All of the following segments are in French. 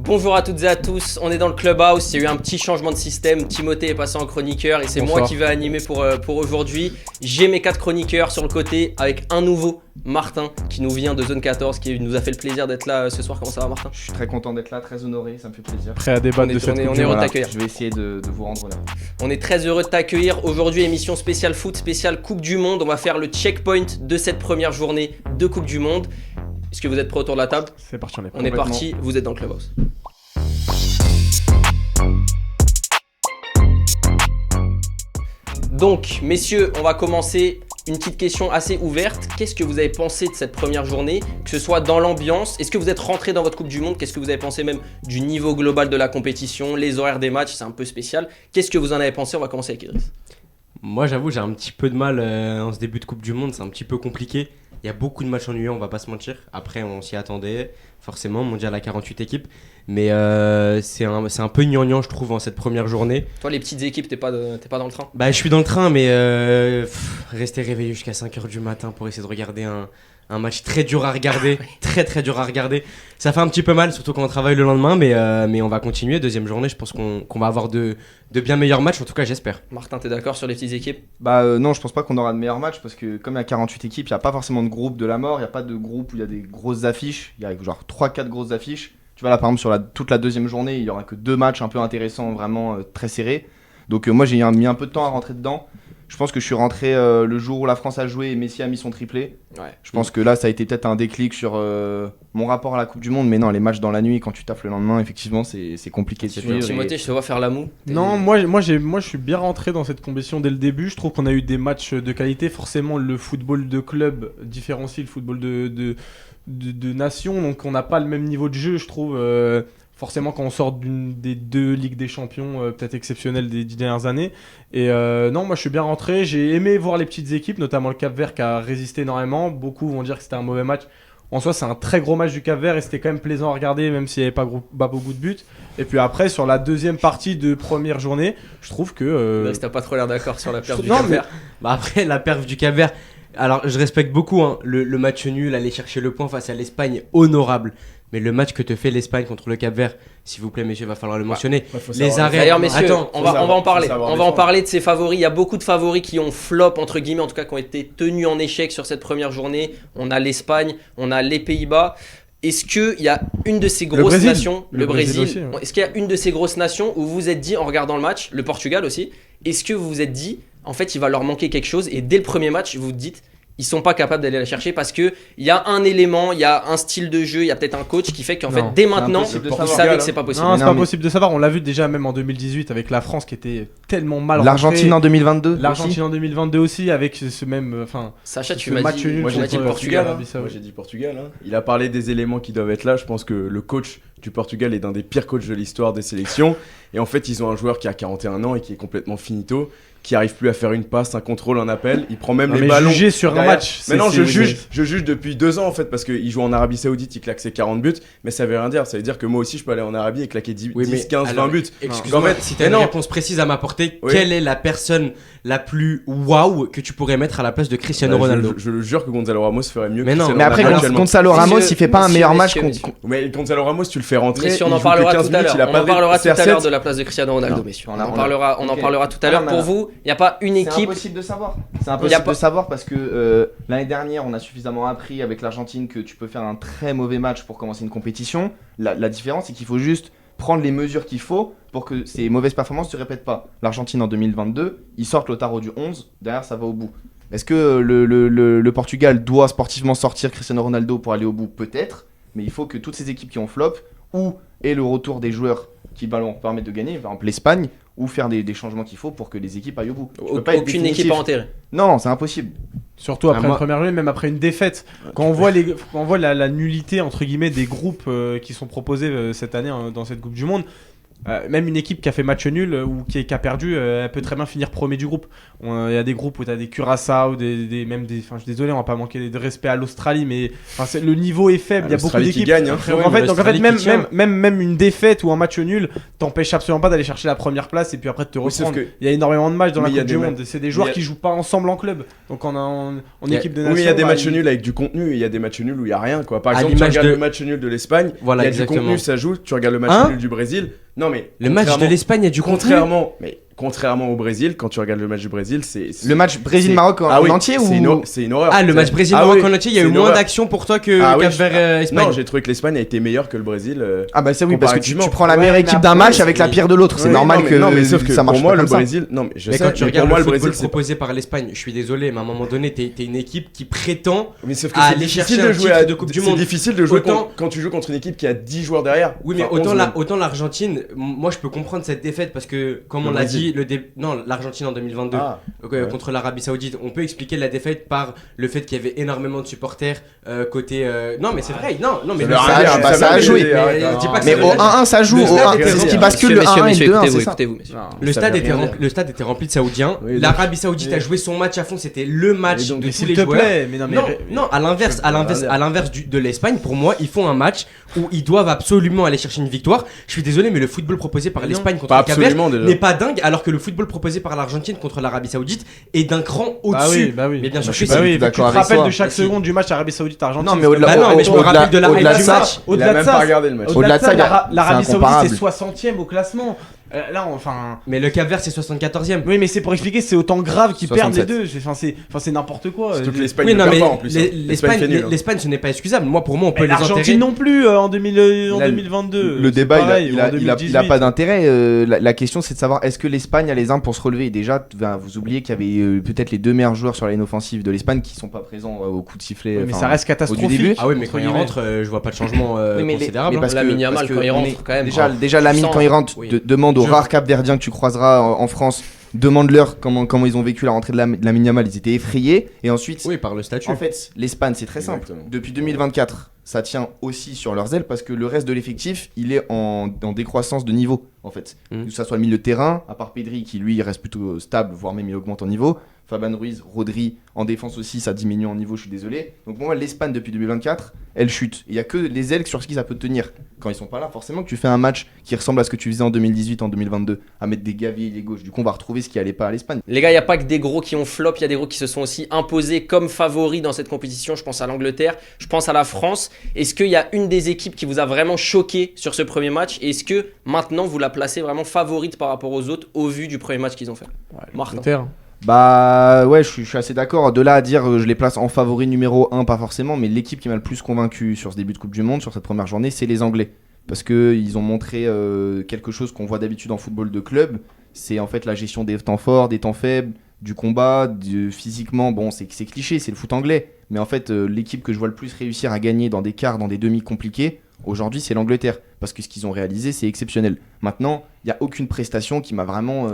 Bonjour à toutes et à tous, on est dans le Clubhouse, il y a eu un petit changement de système, Timothée est passé en chroniqueur et c'est moi qui vais animer pour aujourd'hui. J'ai mes 4 chroniqueurs sur le côté avec un nouveau, Martin, qui nous vient de Zone 14, qui nous a fait le plaisir d'être là ce soir. Comment ça va, Martin? Je suis très content d'être là, très honoré, ça me fait plaisir. Prêt à débattre de cette on est heureux de t'accueillir. Je vais essayer de vous rendre là. On est très heureux de t'accueillir. Aujourd'hui, émission spéciale foot, spéciale Coupe du Monde. On va faire le checkpoint de cette première journée de Coupe du Monde. Est-ce que vous êtes prêts autour de la table? C'est parti, on est parti, vous êtes dans le Clubhouse. Donc, messieurs, on va commencer. Une petite question assez ouverte. Qu'est-ce que vous avez pensé de cette première journée? Que ce soit dans l'ambiance, est-ce que vous êtes rentré dans votre Coupe du Monde? Qu'est-ce que vous avez pensé même du niveau global de la compétition? Les horaires des matchs, c'est un peu spécial. Qu'est-ce que vous en avez pensé? On va commencer avec Idriss. Moi, j'avoue, j'ai un petit peu de mal en ce début de Coupe du Monde. C'est un petit peu compliqué. Il y a beaucoup de matchs ennuyants, on va pas se mentir. Après, on s'y attendait, forcément, mondial à 48 équipes. Mais c'est un peu gnangnan, je trouve, en cette première journée. Toi, les petites équipes, t'es pas dans le train? Bah, je suis dans le train, mais rester réveillé jusqu'à 5h du matin pour essayer de regarder un match très dur à regarder. Très très dur à regarder. Ça fait un petit peu mal, surtout quand on travaille le lendemain, mais on va continuer. Deuxième journée, je pense qu'on va avoir de bien meilleurs matchs, en tout cas j'espère. Martin, t'es d'accord sur les petites équipes? Non, je pense pas qu'on aura de meilleurs matchs parce que comme il y a 48 équipes, il n'y a pas forcément de groupe de la mort, il n'y a pas de groupe où il y a des grosses affiches, il y a genre 3-4 grosses affiches. Tu vois là par exemple sur toute la deuxième journée, il y aura que 2 matchs un peu intéressants, vraiment très serrés. Donc moi j'ai mis un peu de temps à rentrer dedans. Je pense que je suis rentré le jour où la France a joué et Messi a mis son triplé. Ouais. Je pense que là ça a été peut-être un déclic sur mon rapport à la Coupe du Monde. Mais non, les matchs dans la nuit, quand tu taffes le lendemain, effectivement c'est compliqué de suivre. Timothée, je te vois faire la moue. Non, moi je suis bien rentré dans cette compétition dès le début. Je trouve qu'on a eu des matchs de qualité. Forcément, le football de club différencie le football de nation. Donc on n'a pas le même niveau de jeu, je trouve. Forcément, quand on sort des 2 Ligues des Champions, peut-être exceptionnelles des 10 dernières années. Et non, moi je suis bien rentré. J'ai aimé voir les petites équipes, notamment le Cap-Vert qui a résisté énormément. Beaucoup vont dire que c'était un mauvais match. En soi, c'est un très gros match du Cap-Vert et c'était quand même plaisant à regarder, même s'il n'y avait pas beaucoup de buts. Et puis après, sur la deuxième partie de première journée, je trouve que. T'as pas trop l'air d'accord sur la perf du Cap-Vert. Bah après, la perf du Cap-Vert. Alors, je respecte beaucoup le match nul, aller chercher le point face à l'Espagne, honorable. Mais le match que te fait l'Espagne contre le Cap-Vert, s'il vous plaît, messieurs, va falloir le mentionner. Les arrêts. D'ailleurs, messieurs, on va en parler. On va en parler de ces favoris. Il y a beaucoup de favoris qui ont flop, entre guillemets, en tout cas, qui ont été tenus en échec sur cette première journée. On a l'Espagne, on a les Pays-Bas. Est-ce qu'il y a une de ces grosses nations, le Brésil aussi, ouais. Est-ce qu'il y a une de ces grosses nations où vous vous êtes dit, en regardant le match, le Portugal aussi, est-ce que vous vous êtes dit, en fait, il va leur manquer quelque chose et dès le premier match, vous vous dites, ils sont pas capables d'aller la chercher parce que il y a un élément, il y a un style de jeu, il y a peut-être un coach qui fait qu'en fait dès maintenant ils savaient que c'est pas possible. Non, c'est pas possible de savoir. On l'a vu déjà même en 2018 avec la France qui était tellement mal rentrée. L'Argentine en 2022. L'Argentine en 2022 aussi avec ce même, Sacha, tu m'as dit moi j'ai dit le Portugal. Moi j'ai dit Portugal. Il a parlé des éléments qui doivent être là. Je pense que le coach du Portugal est d'un des pires coachs de l'histoire des sélections. Et en fait, ils ont un joueur qui a 41 ans et qui est complètement finito, qui arrive plus à faire une passe, un contrôle, un appel. Il prend même les ballons. Juger sur un match. Mais non, je juge depuis 2 ans en fait, parce qu'il joue en Arabie Saoudite, il claque ses 40 buts, mais ça veut rien dire. Ça veut dire que moi aussi je peux aller en Arabie et claquer 10, 15, 20 buts. Excuse-moi, si tu as une réponse précise à m'apporter, quelle est la personne la plus waouh que tu pourrais mettre à la place de Cristiano Ronaldo? Je le jure que Gonzalo Ramos ferait mieux. Mais après, Gonzalo Ramos, il fait pas un meilleur match. Mais Gonzalo Ramos, tu le fais rentrer. Messieurs, on en parlera tout à l'heure. On en parlera tout à l'heure de la place de Cristiano Ronaldo, messieurs. On en parlera tout à l'heure. Pour vous, il n'y a pas une équipe. C'est impossible de savoir. C'est impossible de savoir parce que l'année dernière, on a suffisamment appris avec l'Argentine que tu peux faire un très mauvais match pour commencer une compétition. La différence, c'est qu'il faut juste prendre les mesures qu'il faut pour que ces mauvaises performances ne se répètent pas. L'Argentine en 2022, ils sortent Lautaro du 11, derrière ça va au bout. Est-ce que le Portugal doit sportivement sortir Cristiano Ronaldo pour aller au bout? Peut-être, mais il faut que toutes ces équipes qui ont flop ou aient le retour des joueurs qui vont permettre de gagner, par exemple l'Espagne, ou faire des changements qu'il faut pour que les équipes aillent au bout. Aucune équipe à enterrer. Non, c'est impossible. Surtout après une première journée, même après une défaite. Quand on voit la nullité entre guillemets des groupes qui sont proposés cette année dans cette Coupe du Monde, même une équipe qui a fait match nul ou qui a perdu, elle peut très bien finir premier du groupe. Il y a des groupes où tu as des Curaçao, même des. Enfin, je suis désolé, on va pas manquer de respect à l'Australie, mais le niveau est faible. Il y a beaucoup d'équipes qui gagnent. Hein. Donc, en fait, même une défaite ou un match nul t'empêche absolument pas d'aller chercher la première place et puis après de te reprendre. Il y a énormément de matchs dans la Coupe du Monde. C'est des joueurs qui jouent pas ensemble en club. Donc en équipe de nation. Oui, il y a des matchs nuls avec du contenu et il y a des matchs nuls où il y a rien. Par exemple, tu regardes le match nul de l'Espagne, il y a du contenu, ça joue. Tu regardes le match nul du Brésil. Non mais le match de l'Espagne, il y a du contenu. Contrairement au Brésil, quand tu regardes le match du Brésil, c'est le match Brésil-Maroc en entier ou c'est une horreur. Ah, le match Brésil-Maroc en entier, il y a eu moins d'actions pour toi que Cap-Vert-Espagne. Non, j'ai trouvé que l'Espagne a été meilleure que le Brésil. Ah bah ça oui, parce que tu prends la meilleure équipe d'un match avec la pire de l'autre, c'est normal que ça marche. Pour moi le Brésil, non mais je sais, quand tu regardes le football proposé par l'Espagne, je suis désolé, mais à un moment donné, t'es une équipe qui prétend aller chercher un titre de Coupe du Monde. C'est difficile de jouer quand tu joues contre une équipe qui a 10 joueurs derrière. Oui, mais autant l'Argentine, moi je peux comprendre cette défaite parce que comme on l'a dit, l'Argentine en 2022 contre l'Arabie Saoudite, on peut expliquer la défaite par le fait qu'il y avait énormément de supporters côté. Non, mais c'est vrai. Non, mais ça a joué. Mais au 1-1, ça joue. C'est ce qui bascule le 1-1 et le 2-1. Écoutez-vous, messieurs. Le stade était rempli de Saoudiens. L'Arabie Saoudite a joué son match à fond. C'était le match de tous les joueurs. Non, à l'inverse de l'Espagne, pour moi, ils font un match où ils doivent absolument aller chercher une victoire. Je suis désolé, mais le football proposé par l'Espagne contre le Cap-Vert n'est pas dingue, alors que le football proposé par l'Argentine contre l'Arabie Saoudite est d'un cran au-dessus. Bah oui. Mais bien sûr, tu te rappelles de chaque seconde du match Arabie Saoudite-Argentine. Non, mais je me rappelle de la du match. Au-delà de ça, au-delà de ça, l'Arabie Saoudite c'est 60e au classement. Mais le Cap-Vert c'est 74e. Oui, mais c'est pour expliquer, c'est autant grave qu'ils perdent les deux. C'est n'importe quoi. Surtout que l'Espagne ne perd pas en plus. L'Espagne ce n'est pas excusable. Moi pour moi on peut les enterrer. L'Argentine non plus en 2022. Le débat il a pas d'intérêt. La question c'est de savoir est-ce que l'Espagne a les armes pour se relever. Déjà vous oubliez qu'il y avait peut-être les deux meilleurs joueurs sur la ligne offensive de l'Espagne qui sont pas présents au coup de sifflet. Mais ça reste catastrophique. Ah oui, mais quand il rentre, je vois pas de changement considérable. Lamine Yamal quand il rentre quand même. Déjà Lamine quand il rentre demande aux rares Cap-Verdiens que tu croiseras en France, demande-leur comment ils ont vécu la rentrée de Lamine Yamal. Ils étaient effrayés. Et ensuite, par le statut. En fait, l'Espagne, c'est très simple. Depuis 2024, ça tient aussi sur leurs ailes parce que le reste de l'effectif, il est en décroissance de niveau, en fait. Que ça soit le milieu de terrain, à part Pedri qui lui reste plutôt stable, voire même il augmente en niveau. Fabian Ruiz, Rodri, en défense aussi, ça diminue en niveau, je suis désolé. Donc pour moi, l'Espagne, depuis 2024, elle chute. Il n'y a que les ailes sur qui ça peut tenir. Quand ils sont pas là, forcément que tu fais un match qui ressemble à ce que tu faisais en 2018, en 2022, à mettre des Gavi et les gauches. Du coup, on va retrouver ce qui allait pas à l'Espagne. Les gars, il n'y a pas que des gros qui ont flop, il y a des gros qui se sont aussi imposés comme favoris dans cette compétition. Je pense à l'Angleterre, je pense à la France. Est-ce qu'il y a une des équipes qui vous a vraiment choqué sur ce premier match? Et est-ce que maintenant vous la placez vraiment favorite par rapport aux autres au vu du premier match qu'ils ont fait? Martin. Bah ouais, je suis assez d'accord. De là à dire je les place en favori numéro 1, pas forcément, mais l'équipe qui m'a le plus convaincu sur ce début de Coupe du Monde, sur cette première journée, c'est les Anglais. Parce qu'ils ont montré quelque chose qu'on voit d'habitude en football de club, c'est en fait la gestion des temps forts, des temps faibles, du combat, physiquement, bon c'est cliché, c'est le foot anglais. Mais en fait, l'équipe que je vois le plus réussir à gagner dans des quarts, dans des demi compliqués, aujourd'hui c'est l'Angleterre. Parce que ce qu'ils ont réalisé, c'est exceptionnel. Maintenant, il n'y a aucune prestation qui m'a vraiment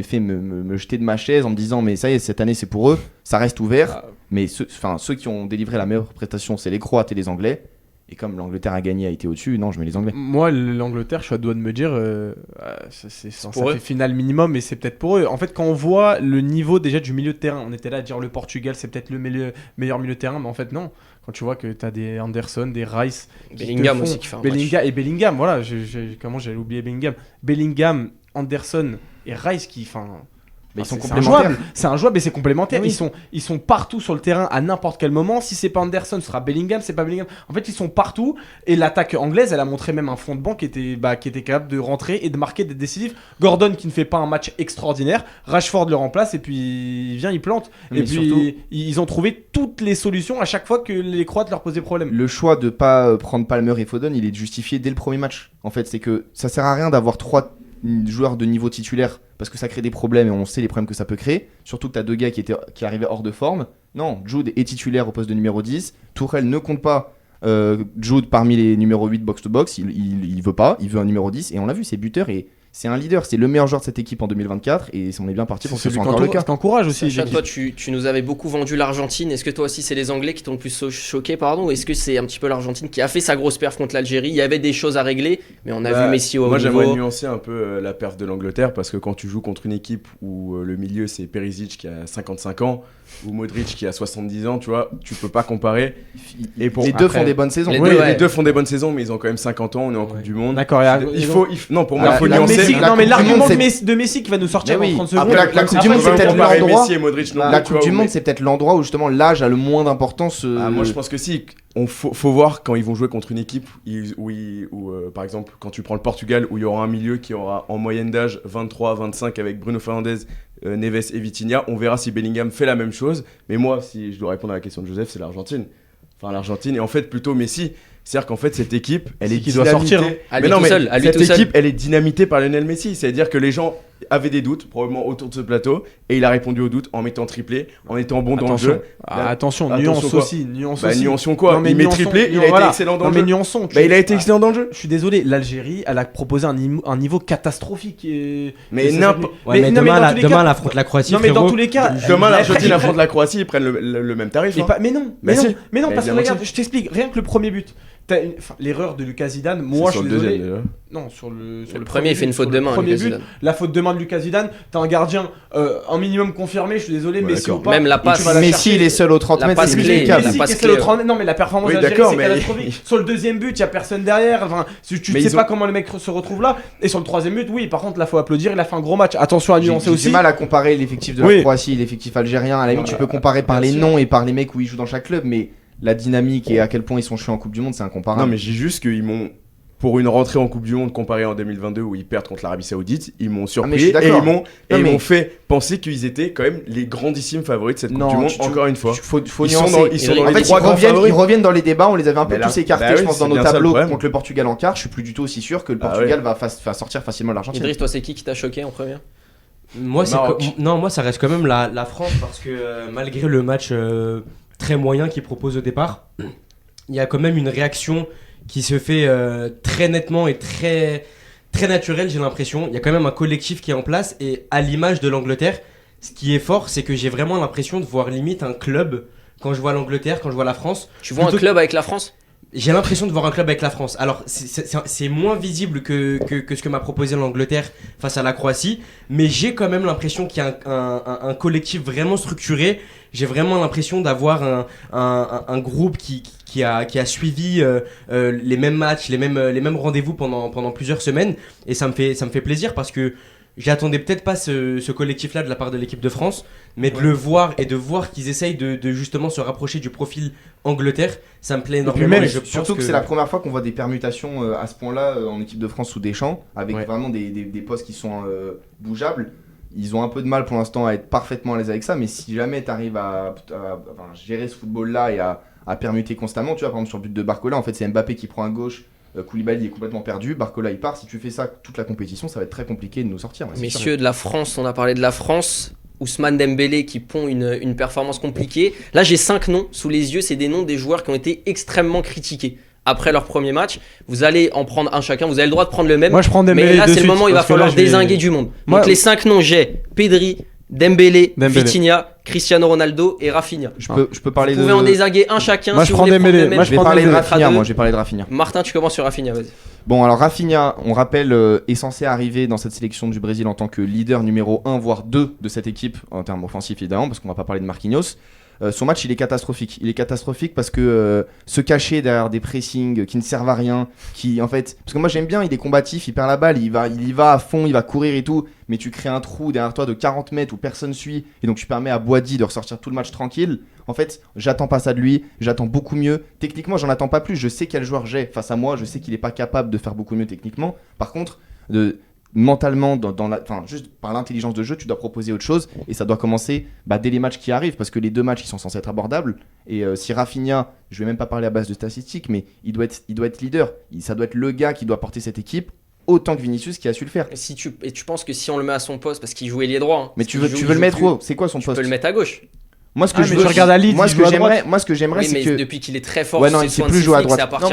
fait me jeter de ma chaise en me disant mais ça y est, cette année c'est pour eux, ça reste ouvert. Mais ceux qui ont délivré la meilleure prestation, c'est les Croates et les Anglais. Et comme l'Angleterre a gagné, a été au-dessus, non, je mets les Anglais. Moi, l'Angleterre, je suis à deux doigts de me dire, ça fait finale minimum, mais c'est peut-être pour eux. En fait, quand on voit le niveau déjà du milieu de terrain, on était là à dire le Portugal, c'est peut-être le meilleur milieu de terrain, mais en fait, non. Quand tu vois que tu as des Anderson, des Rice, Bellingham aussi qui fait un match. Et Bellingham, voilà, comment j'allais oublier Bellingham. Bellingham, Anderson et Rice qui, Mais ils sont complémentaires. C'est injouable et c'est complémentaire. Oui. Ils sont partout sur le terrain à n'importe quel moment. Si c'est pas Anderson, ce sera Bellingham, c'est pas Bellingham. En fait, ils sont partout. Et l'attaque anglaise, elle a montré même un fond de banc qui était capable de rentrer et de marquer, d'être décisif. Gordon qui ne fait pas un match extraordinaire. Rashford le remplace et puis il vient, il plante. Mais et puis surtout, ils ont trouvé toutes les solutions à chaque fois que les Croates leur posaient problème. Le choix de pas prendre Palmer et Foden, il est justifié dès le premier match. En fait, c'est que ça sert à rien d'avoir 3 joueurs de niveau titulaire parce que ça crée des problèmes et on sait les problèmes que ça peut créer. Surtout que tu as 2 gars qui arrivaient hors de forme. Non, Jude est titulaire au poste de numéro 10. Tourelle ne compte pas Jude parmi les numéros 8 box-to-box. Il veut pas, il veut un numéro 10. Et on l'a vu, c'est buteur et c'est un leader, c'est le meilleur joueur de cette équipe en 2024 et on est bien parti pour que ce soit encore le cas. Ce qu'encourage aussi. Sacha, toi, tu nous avais beaucoup vendu l'Argentine. Est-ce que toi aussi, c'est les Anglais qui t'ont le plus choqué, ou est-ce que c'est un petit peu l'Argentine qui a fait sa grosse perf contre l'Algérie? Il y avait des choses à régler, mais on a vu Messi au haut niveau. Moi, j'aimerais nuancer un peu la perf de l'Angleterre parce que quand tu joues contre une équipe où le milieu c'est Perisic qui a 55 ans ou Modric qui a 70 ans, tu vois, tu peux pas comparer. Et les deux font des bonnes saisons. Les deux font des bonnes saisons, mais ils ont quand même 50 ans, on est en Coupe du Monde. D'accord, non, pour moi, il faut nuancer. Non, mais l'argument de Messi qui va nous sortir dans 30 secondes. La Coupe du Monde, c'est peut-être l'endroit. Messi et Modric, la Coupe du Monde, c'est peut-être l'endroit où justement l'âge a le moins d'importance. Moi, je pense que si. Faut voir quand ils vont jouer contre une équipe où par exemple, quand tu prends le Portugal, où il y aura un milieu qui aura en moyenne d'âge 23-25 avec Bruno Fernandes, Neves et Vitinha, on verra si Bellingham fait la même chose. Mais moi, si je dois répondre à la question de Joseph, c'est l'Argentine. Enfin, l'Argentine et en fait plutôt Messi. C'est-à-dire qu'en fait, cette équipe, elle est doit sortir. Cette équipe, elle est dynamitée par Lionel Messi. C'est-à-dire que les gens avaient des doutes, probablement autour de ce plateau, et il a répondu aux doutes en mettant triplé, en étant bon dans le jeu. Attention, nuance aussi. Nuançons quoi? Il met triplé, il a été excellent dans le jeu. Mais nuançons. Il a été excellent dans le jeu. Je suis désolé, l'Algérie, elle a proposé un niveau catastrophique. Mais demain, elle affronte la Croatie. Non, mais dans tous les cas, demain, l'Argentine affronte la Croatie, ils prennent le même tarif. Mais non, parce que regarde, je t'explique, rien que le premier but. L'erreur de Lucas Zidane, moi je suis désolé. Non, sur le premier, il fait une faute de main. La faute de main de Lucas Zidane, t'as un gardien un minimum confirmé, je suis désolé, Messi ou pas. Même la passe. Messi, il est seul au 30 mètres, c'est inexplicable. Non, mais la performance de l'Algérie, c'est catastrophique. Sur le deuxième but, il y a personne derrière. Enfin, tu sais pas comment le mec se retrouve là. Et sur le troisième but, oui, par contre, là, faut applaudir. Il a fait un gros match. Attention à nuancer aussi. J'ai du mal à comparer l'effectif de la Croatie et l'effectif algérien. À la limite, tu peux comparer par les noms et par les mecs où ils jouent dans chaque club, mais la dynamique et à quel point ils sont chiants en Coupe du Monde, c'est incomparable. Non, mais j'ai juste qu'ils m'ont, pour une rentrée en Coupe du Monde comparée en 2022 où ils perdent contre l'Arabie Saoudite, ils m'ont surpris et ils m'ont fait penser qu'ils étaient quand même les grandissimes favoris de cette Coupe du Monde. Encore une fois, ils sont dans les trois grands favoris. Ils reviennent dans les débats, on les avait un peu tous écartés, je pense, dans nos tableaux contre le Portugal en quart. Je suis plus du tout aussi sûr que le Portugal va sortir facilement de l'Argentine. Idriss, toi, c'est qui t'a choqué en première? Moi, ça reste quand même la France parce que malgré le match très moyen qu'ils proposent au départ, il y a quand même une réaction qui se fait très nettement et très, très naturelle, j'ai l'impression. Il y a quand même un collectif qui est en place et à l'image de l'Angleterre, ce qui est fort, c'est que j'ai vraiment l'impression de voir limite un club quand je vois l'Angleterre, quand je vois la France. Tu vois un club avec la France ? J'ai l'impression de voir un club avec la France. Alors, c'est moins visible que ce que m'a proposé l'Angleterre face à la Croatie, mais j'ai quand même l'impression qu'il y a un collectif vraiment structuré. J'ai vraiment l'impression d'avoir un groupe qui a suivi les mêmes matchs, les mêmes rendez-vous pendant plusieurs semaines, et ça me fait plaisir parce que j'attendais peut-être pas ce collectif-là de la part de l'équipe de France, mais de le voir et de voir qu'ils essayent de justement se rapprocher du profil Angleterre, ça me plaît énormément. Et surtout que c'est la première fois qu'on voit des permutations à ce point-là en équipe de France sous Deschamps, avec vraiment des postes qui sont bougeables. Ils ont un peu de mal pour l'instant à être parfaitement à l'aise avec ça, mais si jamais tu arrives à gérer ce football-là et à permuter constamment, tu vois, par exemple sur le but de Barcola, en fait c'est Mbappé qui prend à gauche. Koulibaly est complètement perdu, Barcola il part. Si tu fais ça toute la compétition, ça va être très compliqué de nous sortir. Messieurs de la France, on a parlé de la France. Ousmane Dembélé qui pond une performance compliquée. Là, j'ai 5 noms sous les yeux. C'est des noms des joueurs qui ont été extrêmement critiqués après leur premier match. Vous allez en prendre un chacun. Vous avez le droit de prendre le même. Moi, je prends Dembélé. Mais là, c'est le moment où il va falloir dézinguer du monde. Donc, les 5 noms, j'ai Pedri, Dembélé, Vitinha, Cristiano Ronaldo et Rafinha. Je peux parler vous pouvez en dézinguer un chacun. Moi, je prends Dembélé. Je vais parler de Rafinha. Martin, tu commences sur Rafinha, vas-y. Bon, alors Rafinha, on rappelle, est censé arriver dans cette sélection du Brésil en tant que leader numéro 1, voire 2 de cette équipe, en termes offensifs évidemment, parce qu'on va pas parler de Marquinhos. Son match, il est catastrophique. Il est catastrophique parce que se cacher derrière des pressings qui ne servent à rien, parce que moi j'aime bien, il est combatif, il perd la balle, il y va à fond, il va courir et tout, mais tu crées un trou derrière toi de 40 mètres où personne suit, et donc tu permets à Boadi de ressortir tout le match tranquille. En fait, j'attends pas ça de lui, j'attends beaucoup mieux. Techniquement, j'en attends pas plus, je sais quel joueur j'ai face à moi, je sais qu'il est pas capable de faire beaucoup mieux techniquement. Par contre, mentalement, juste par l'intelligence de jeu, tu dois proposer autre chose et ça doit commencer dès les matchs qui arrivent parce que les 2 matchs qui sont censés être abordables. Et si Rafinha, je vais même pas parler à base de statistiques, mais il doit être leader. Ça doit être le gars qui doit porter cette équipe autant que Vinicius qui a su le faire. Et tu penses que si on le met à son poste, parce qu'il joue ailier droit. Mais tu veux le mettre où ? C'est quoi son poste ? Tu peux le mettre à gauche. Moi, ce que je regarde à Leeds, moi, ce que j'aimerais, c'est que depuis qu'il est très fort, il sait plus jouer à droite. Non,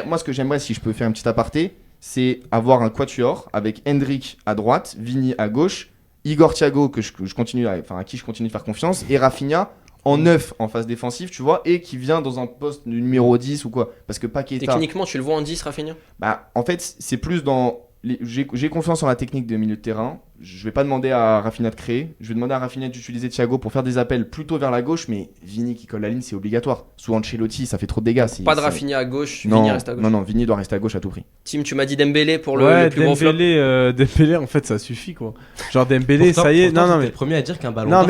moi, ce que j'aimerais, si je peux faire une petite aparté, c'est avoir un quatuor avec Endrick à droite, Vini à gauche, Igor Thiago à qui je continue de faire confiance, et Rafinha en 9 en phase défensive, tu vois, et qui vient dans un poste de numéro 10 ou quoi. Parce que Paqueta... Techniquement, tu le vois en 10, Rafinha ? Bah, en fait, c'est plus dans... J'ai confiance en la technique de milieu de terrain. Je vais pas demander à Rafinha de créer. Je vais demander à Rafinha d'utiliser Thiago pour faire des appels plutôt vers la gauche. Mais Vini qui colle la ligne, c'est obligatoire. Sous Ancelotti, ça fait trop de dégâts. Pas de Rafinha à gauche, non, Vini reste à gauche. Non, Vini doit rester à gauche à tout prix. Tim, tu m'as dit Dembélé pour le plus gros flop. Dembélé, en fait, ça suffit quoi. Genre Dembélé, ça y est. Non, mais le premier à dire qu'un ballon. Non,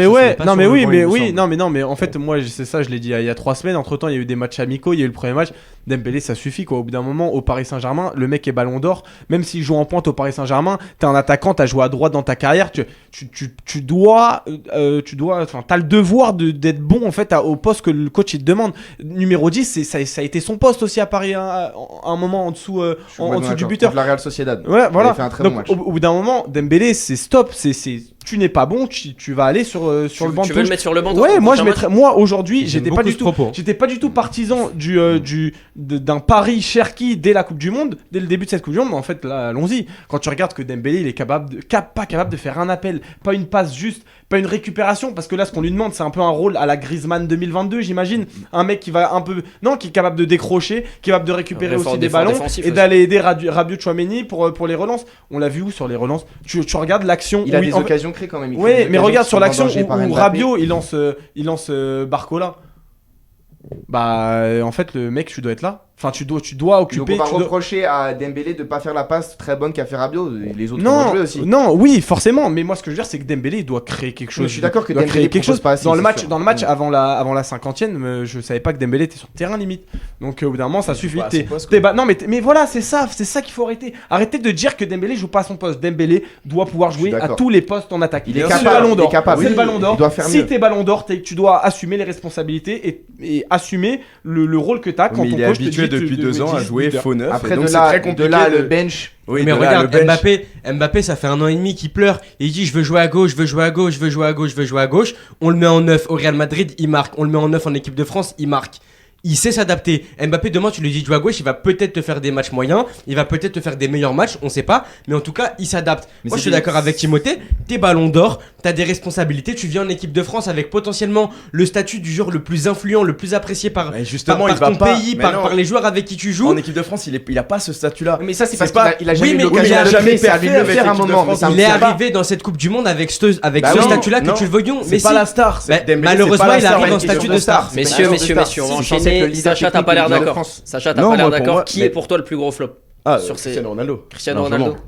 mais en fait, moi, c'est ça, je l'ai dit il y a 3 semaines. Entre temps, il y a eu des matchs amicaux, il y a eu le premier match. Dembélé, ça suffit quoi. Au bout d'un moment, au Paris Saint-Germain, le mec est ballon d'or. Même s'il joue en pointe au Paris Saint-Germain, t'es un attaquant, t'as joué à droite dans ta carrière. Tu dois, t'as le devoir d'être bon en fait au poste que le coach il te demande. Numéro 10, ça a été son poste aussi à Paris à un moment en dessous du buteur. La Real Sociedad. Ouais, voilà. Il a fait un très donc, bon match. Au bout d'un moment, Dembélé, c'est stop. Tu n'es pas bon, tu vas aller sur le banc. Tu veux le mettre sur le banc? Ouais, moi aujourd'hui, j'étais pas du tout partisan d'un pari Cherki dès la Coupe du Monde, dès le début de cette Coupe du Monde. Mais en fait, là, allons-y. Quand tu regardes que Dembélé, il est pas capable de faire un appel, pas une passe juste, pas une récupération, parce que là, ce qu'on lui demande, c'est un peu un rôle à la Griezmann 2022, j'imagine. Un mec qui va qui est capable de décrocher, qui est capable de récupérer aussi des ballons et d'aller aider Rabiot, Tchouaméni pour les relances. On l'a vu où sur les relances? Tu regardes l'action. Il a des occasions créées quand même. Oui, mais regarde sur l'action où Rabiot il lance Barcola. Bah en fait le mec tu dois être là. Enfin tu dois occuper. Donc on va reprocher à Dembélé de pas faire la passe très bonne qu'a fait Rabiot. Les autres vont jouer aussi. Non, oui forcément. Mais moi ce que je veux dire c'est que Dembélé il doit créer quelque chose. Mais je suis d'accord que Dembélé quelque chose pas assez, dans le match avant la 50e. Je savais pas que Dembélé était sur le terrain limite. Donc au bout d'un moment ça suffit. Non mais voilà c'est ça qu'il faut arrêter. Arrêtez de dire que Dembélé joue pas à son poste. Dembélé doit pouvoir jouer à tous les postes en attaque. Il est capable. C'est le ballon d'or. Si t'es ballon d'or, tu dois assumer les responsabilités et assumer le rôle que t'as quand ton coach te dit depuis 2 ans à jouer faux neuf. Après de là le bench. Oui, mais regarde Mbappé ça fait 1 an et demi qu'il pleure et il dit je veux jouer à gauche. On le met en 9 au Real Madrid, il marque. On le met en 9 en équipe de France, il marque. Il sait s'adapter. Mbappé, demain, tu lui dis de jouer à gauche, il va peut-être te faire des matchs moyens, il va peut-être te faire des meilleurs matchs, on sait pas, mais en tout cas, il s'adapte. Moi, je suis d'accord avec Timothée, t'es ballon d'or, t'as des responsabilités, tu viens en équipe de France avec potentiellement le statut du joueur le plus influent, le plus apprécié par ton pays, par les joueurs avec qui tu joues. En équipe de France, il a pas ce statut-là. Mais ça, c'est parce qu'il a jamais eu l'occasion de le faire un moment. Il est arrivé dans cette Coupe du Monde avec ce statut-là que tu le veuillons. Mais c'est pas la star. Malheureusement, il arrive dans le statut de star. Messieurs, on va enchaîner. Sacha, t'as pas l'air d'accord. Sacha, t'as pas l'air d'accord. Qui est pour toi le plus gros flop? Cristiano Ronaldo.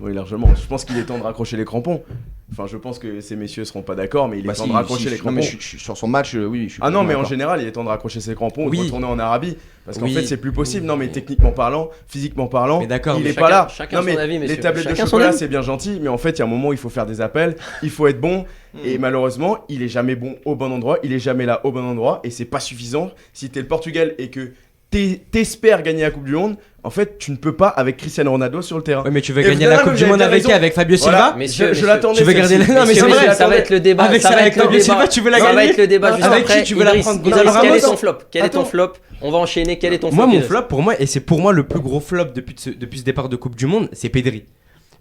Oui, largement. Je pense qu'il est temps de raccrocher les crampons. Enfin, je pense que ces messieurs seront pas d'accord, mais il est temps de raccrocher les crampons. Non, mais sur son match, oui. Je suis non, mais en général, il est temps de raccrocher ses crampons et de retourner en Arabie. Parce qu'en fait, c'est plus possible. Non, mais techniquement parlant, physiquement parlant, il est pas là. Non, mais les tablettes de chocolat, c'est bien gentil, mais en fait, il y a un moment où il faut faire des appels, il faut être bon. Et malheureusement, il est jamais bon au bon endroit, il est jamais là au bon endroit, et c'est pas suffisant. Si t'es le Portugal et que t'espères gagner la Coupe du Monde, en fait, tu ne peux pas avec Cristiano Ronaldo sur le terrain. Oui, mais tu veux gagner la Coupe du Monde avec qui? Avec Fabio Silva? Je l'attendais. Tu veux garder la... Non, mais c'est vrai, ça va être le débat. Avec Fabio Silva, tu veux la gagner? Ça va être le débat juste après. Tu veux la prendre? Quel est ton flop? Quel est ton flop? On va enchaîner. Quel est ton flop? Moi, mon flop, pour moi, et c'est pour moi le plus gros flop depuis ce départ de Coupe du Monde, c'est Pedri.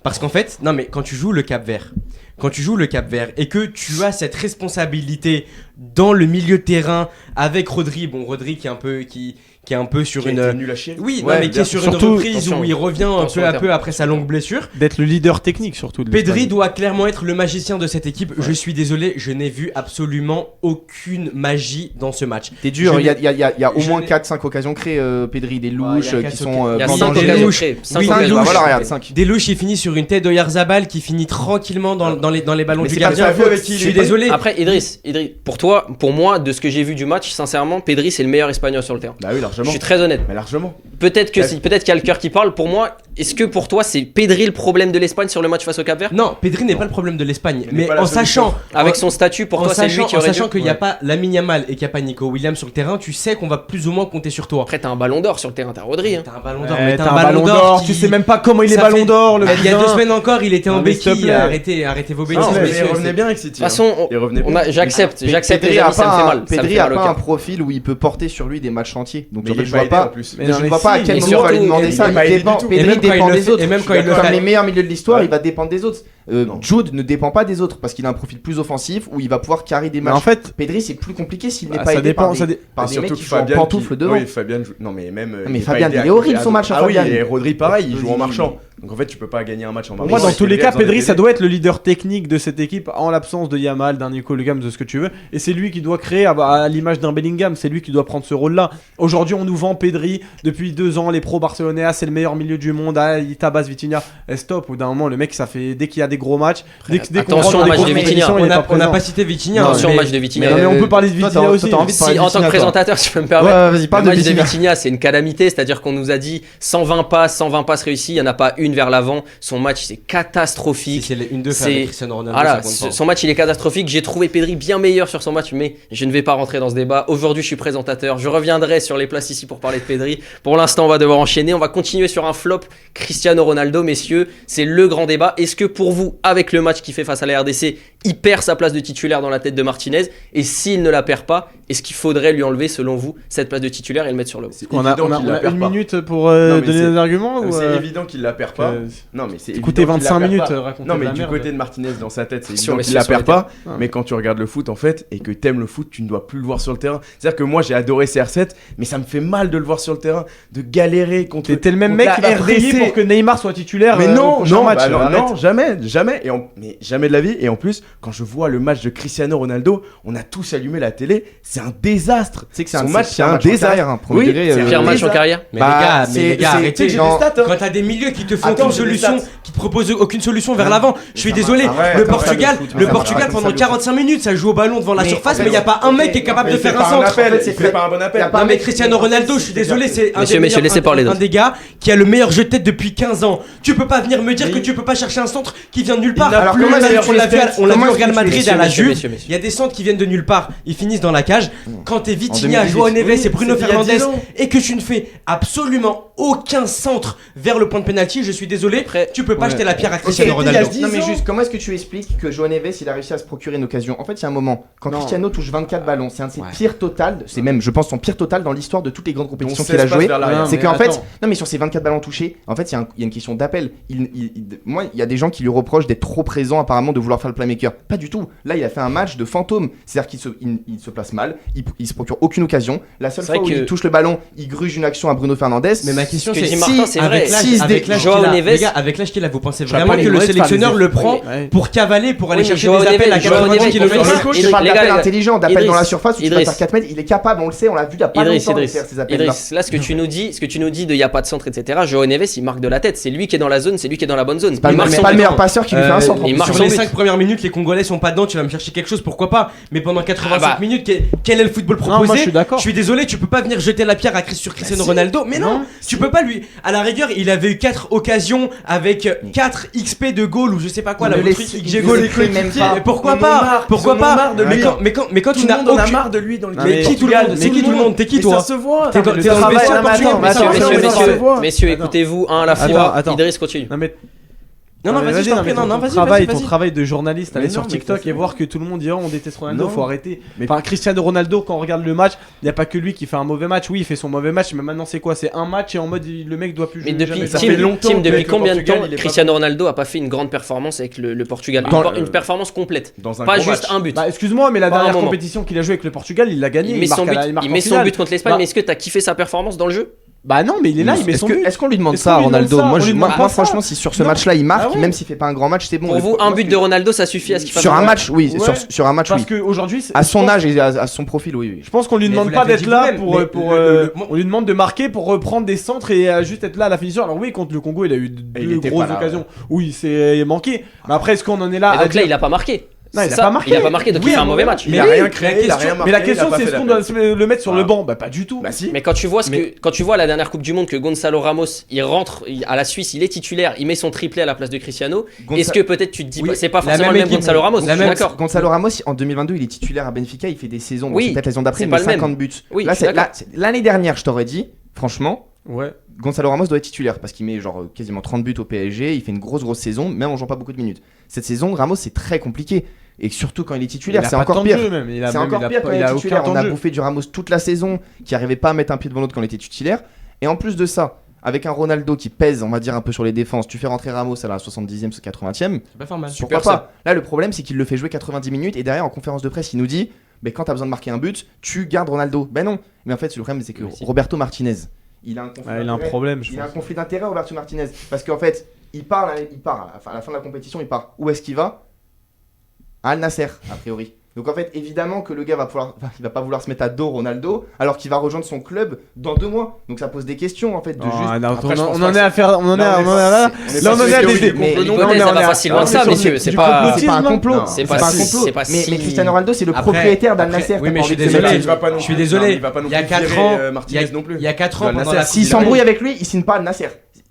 Parce qu'en fait, non mais quand tu joues le Cap-Vert et que tu as cette responsabilité dans le milieu de terrain avec Rodri qui est un peu sur une nul à chier. Oui, non, mais qui est sur une reprise où il revient peu à peu après sa longue blessure. D'être le leader technique surtout. Pedri doit clairement être le magicien de cette équipe. Je suis désolé, je n'ai vu absolument aucune magie dans ce match. T'es dur, il y a au moins 4-5 occasions créées, Pedri, des louches qui sont il y a 5 occasions. Voilà, 5. Des louches, il finit sur une tête d'Oyarzabal qui finit tranquillement dans les ballons du gardien. Je suis désolé. Après, Idriss, pour moi, de ce que j'ai vu du match, sincèrement, Pedri c'est le meilleur espagnol sur le terrain. Bah oui, largement. Je suis très honnête. Mais largement. Peut-être qu'il y a le cœur qui parle. Pour moi, est-ce que pour toi c'est Pedri le problème de l'Espagne sur le match face au Cap-Vert? Non, Pedri n'est pas le problème de l'Espagne. Mais en sachant, avec son statut, pour toi c'est lui qui aurait dû. En sachant qu'il n'y a pas Lamine Yamal et qu'il n'y a pas Nico Williams sur le terrain, tu sais qu'on va plus ou moins compter sur toi. Après, t'as un ballon d'or sur le terrain, t'as Rodri. T'as un ballon d'or, mais t'as un ballon d'or. Tu sais même pas comment il est ballon d'or. Il y a 2 semaines encore, il était en béquille. Arrêtez vos bêtises. Il revenait bien avec City. De toute façon, j'accepte les amis, ça me fait mal. Pedri a pas un profil où il peut porter sur lui des matchs entiers. Donc je ne vois pas à quel moment il va lui demander ça. Pedri dépend des autres. Et même quand il comme les meilleurs milieux de l'histoire, il va dépendre des autres. Jude ne dépend pas des autres parce qu'il a un profil plus offensif où il va pouvoir carrer des matchs. En fait, Pedri c'est plus compliqué s'il n'est pas aidé par des mecs qui jouent en pantoufle devant. Oui, Fabien. Non mais même. Mais Fabien, il est horrible son match. Ah oui, et Rodri pareil, il joue en marchant. Donc en fait, tu peux pas gagner un match en marchant. Moi, dans tous les cas, Pedri, ça doit être le leader technique de cette équipe en l'absence de Yamal, d'un Nico Williams, de ce que tu veux. Et c'est lui qui doit créer à l'image d'un Bellingham. C'est lui qui doit prendre ce rôle-là. Aujourd'hui, on nous vend Pedri depuis 2 ans. Les pros barcelonais, c'est le meilleur milieu du monde. Il tabasse Vitinha. Stop. Au bout d'un moment, le mec, ça fait dès qu'il y a des gros matchs. Attention au match de Vitinha. On n'a pas cité Vitinha. Attention au match de Vitinha. Mais on peut parler de Vitinha aussi. Si en tant que présentateur, si je peux me permettre, le match de Vitinha, c'est une calamité. C'est-à-dire qu'on nous a dit 120 passes réussies. Il n'y en a pas une vers l'avant. Son match, c'est catastrophique. C'est une de faire Cristiano Ronaldo. Voilà, son match, il est catastrophique. J'ai trouvé Pedri bien meilleur sur son match, mais je ne vais pas rentrer dans ce débat. Aujourd'hui, je suis présentateur. Je reviendrai sur les places ici pour parler de Pedri. Pour l'instant, on va devoir enchaîner. On va continuer sur un flop Cristiano Ronaldo, messieurs. C'est le grand débat. Est-ce que pour vous, avec le match qu'il fait face à la RDC, il perd sa place de titulaire dans la tête de Martinez? Et s'il ne la perd pas, est-ce qu'il faudrait lui enlever, selon vous, cette place de titulaire et le mettre sur le haut? On a une minute pour donner des arguments. C'est évident qu'il la perd pas. Non, mais c'est écoutez 25 minutes raconter. Non, mais du côté de Martinez dans sa tête, c'est évident qu'il la perd pas. Mais quand tu regardes le foot en fait et que t'aimes le foot, tu ne dois plus le voir sur le terrain. C'est-à-dire que moi j'ai adoré CR7, mais ça me fait mal de le voir sur le terrain, de galérer contre. T'es le même mec qui va prier pour que Neymar soit titulaire. Mais non, jamais. Mais jamais de la vie. Et en plus, quand je vois le match de Cristiano Ronaldo, on a tous allumé la télé. C'est un désastre. C'est que c'est un match, c'est un désastre. Oui, c'est le pire match en carrière. Mais les gars, arrêtez. Quand t'as des milieux qui te font aucune solution, qui te proposent aucune solution vers l'avant, je suis désolé. Le Portugal pendant 45 minutes, ça joue au ballon devant la surface, mais il y a pas un mec qui est capable de faire un centre. C'est pas un bon appel. Non mais Cristiano Ronaldo, je suis désolé, c'est un des gars qui a le meilleur jeu de tête depuis 15 ans. Tu peux pas venir me dire que tu peux pas chercher un centre qui vient de nulle part. Alors on l'a vu au Real Madrid à la Juve. Il y a des centres qui viennent de nulle part, ils finissent dans la cage. Quand t'es Vitinha, Joao Neves et Bruno Fernandes et que tu ne fais absolument aucun centre vers le point de pénalty, je suis désolé, tu peux pas jeter la pierre à Cristiano Ronaldo. Non mais juste, comment est-ce que tu expliques que Joao Neves il a réussi à se procurer une occasion? En fait, il y a un moment, quand Cristiano touche 24 ballons, c'est un de ses pires totals, c'est même, je pense, son pire total dans l'histoire de toutes les grandes compétitions qu'il a joué. C'est qu'en fait, non mais sur ces 24 ballons touchés, en fait, il y a une question d'appel. Moi, il y a des gens qui lui reprochent d'être trop présent, apparemment, de vouloir faire le playmaker. Pas du tout. Là, il a fait un match de fantôme. C'est-à-dire qu'il se place mal, il se procure aucune occasion. La seule fois où il touche le ballon, il gruge une action à Bruno Fernandes. Mais ma question c'est si avec l'âge qu'il a, vous pensez vraiment que le sélectionneur le prend pour cavaler, pour aller chercher des appels à 90 km/h? Je parle d'appels intelligents, d'appels dans la surface où tu vas faire 4 mètres. Il est capable, on le sait, on l'a vu il y a pas longtemps de faire ces appels. Là, ce que tu nous dis de il n'y a pas de centre, etc. Joao Neves, il marque de la tête. C'est lui qui est dans la zone, c'est lui qui est dans la bonne zone. C'est pas le meilleur passeur qui lui fait un centre. Sur les 5 premières minutes, les Congolais sont pas dedans. Tu vas me chercher quelque chose, pourquoi pas? Mais pendant 85 minutes, quel est le football proposé? Je suis désolé, tu peux pas venir jeter la pierre sur Cristiano Ronaldo. Mais non, tu peux pas lui. À la rigueur, il avait eu 4 occasions avec 4 XP de goal ou je sais pas quoi, la XG goal. Pourquoi pas? Mais quand tu n'as aucun. On a marre de lui dans le. Mais qui tout le monde? C'est qui tout le monde? T'es qui toi? Ça se voit. T'es dans le vestiaire portugais. Messieurs, écoutez-vous, un à la fois. Idriss, continue. Non, vas-y. Ton travail de journaliste, aller sur TikTok et voir que tout le monde dit on déteste Ronaldo, faut arrêter. Enfin, Cristiano Ronaldo, quand on regarde le match, il n'y a pas que lui qui fait un mauvais match. Oui, il fait son mauvais match, mais maintenant c'est quoi? C'est un match et en mode le mec doit plus jouer. Mais depuis combien de temps Cristiano Ronaldo a pas fait une grande performance avec le Portugal? Une performance complète, pas juste un but. Excuse-moi, mais la dernière compétition qu'il a joué avec le Portugal, il l'a gagné. Il met son but contre l'Espagne, mais est-ce que t'as kiffé sa performance dans le jeu? Bah non, mais il est là, il met son but. Est-ce qu'on lui demande ça à Ronaldo? Moi franchement, si sur ce match-là il marque, même s'il fait pas un grand match, c'est bon. Pour vous, un but de Ronaldo, ça suffit à ce qu'il fasse sur un match, oui. Sur un match, oui. Parce qu'aujourd'hui, à son âge et à son profil, oui. Je pense qu'on lui demande pas d'être là on lui demande de marquer pour reprendre des centres et juste être là à la finition. Alors oui, contre le Congo, il a eu deux grosses occasions. Oui, c'est manqué. Mais après, est-ce qu'on en est là? Donc là, il a pas marqué. Non, il a pas marqué. Il a pas marqué, donc il fait un mauvais match. Il a rien créé, il a rien marqué. Mais la question c'est est-ce qu'on doit le mettre sur le banc? Bah pas du tout. Bah si. Mais quand tu vois la dernière Coupe du Monde que Gonzalo Ramos, il rentre à la Suisse, il est titulaire, il met son triplé à la place de Cristiano. Est-ce que peut-être tu te dis c'est pas forcément le même Gonzalo Ramos? D'accord. Gonzalo Ramos en 2022, il est titulaire à Benfica, il fait des saisons, c'est peut-être la saison d'après, mais 50 buts. Là l'année dernière, je t'aurais dit franchement, Gonzalo Ramos doit être titulaire parce qu'il met genre quasiment 30 buts au PSG, il fait une grosse saison, même en jouant pas beaucoup de minutes. Cette saison, Ramos c'est très compliqué. Et surtout quand il est titulaire, c'est encore pire. C'est encore pire quand il est titulaire. On a bouffé du Ramos toute la saison, qui arrivait pas à mettre un pied devant l'autre quand il était titulaire. Et en plus de ça, avec un Ronaldo qui pèse, on va dire, un peu sur les défenses, tu fais rentrer Ramos à la 70e, 80e. C'est pas formal. Pourquoi pas ? Là, le problème, c'est qu'il le fait jouer 90 minutes et derrière, en conférence de presse, il nous dit mais quand t'as besoin de marquer un but, tu gardes Ronaldo. Ben non. Mais en fait, le problème, c'est que Roberto Martinez, il a un problème. Il a un conflit d'intérêt, Roberto Martinez. Parce qu'en fait, il part à la fin de la compétition, il part. Où est-ce qu'il va ? À Al Nasser, a priori. Donc en fait, évidemment que le gars il va pas vouloir se mettre à dos Ronaldo, alors qu'il va rejoindre son club dans 2 mois. Donc ça pose des questions en fait. On en est à faire, on en est à des. Mais l'hypothèse va pas si loin que ça, messieurs. C'est pas un complot. C'est pas un complot. Mais Cristiano Ronaldo, c'est le propriétaire d'Al Nasser. Oui, mais je suis désolé. Il y a 4 ans, il y a 4 ans, s'il s'embrouille avec lui, il signe pas Al Nasser.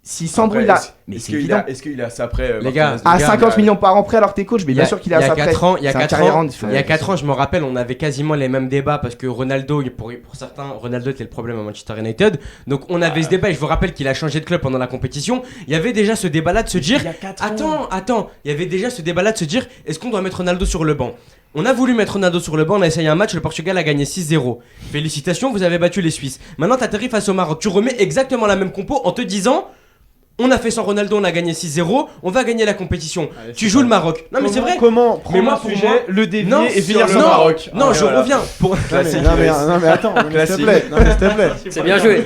S'il s'embrouille là, mais c'est évident. Est-ce qu'il est à ça près les gars, à 50 millions par an près alors que t'es coach, mais bien sûr qu'il est à ça près. Il y a 4 ans, je me rappelle, on avait quasiment les mêmes débats parce que Ronaldo, pour certains, Ronaldo était le problème à Manchester United. Donc on avait ce débat et je vous rappelle qu'il a changé de club pendant la compétition. Il y avait déjà ce débat là de se dire il y avait déjà ce débat là de se dire est-ce qu'on doit mettre Ronaldo sur le banc ? On a voulu mettre Ronaldo sur le banc, on a essayé un match, le Portugal a gagné 6-0. Félicitations, vous avez battu les Suisses. Maintenant t'atterris face au Maroc, tu remets exactement la même compo en te disant on a fait sans Ronaldo, on a gagné 6-0, on va gagner la compétition. Allez, tu joues le Maroc. Non mais c'est vrai. Comment mais moi pour moi le dévier et finir sur le Maroc. Non, je reviens pour classique. Non mais attends, s'il te plaît. C'est bien joué,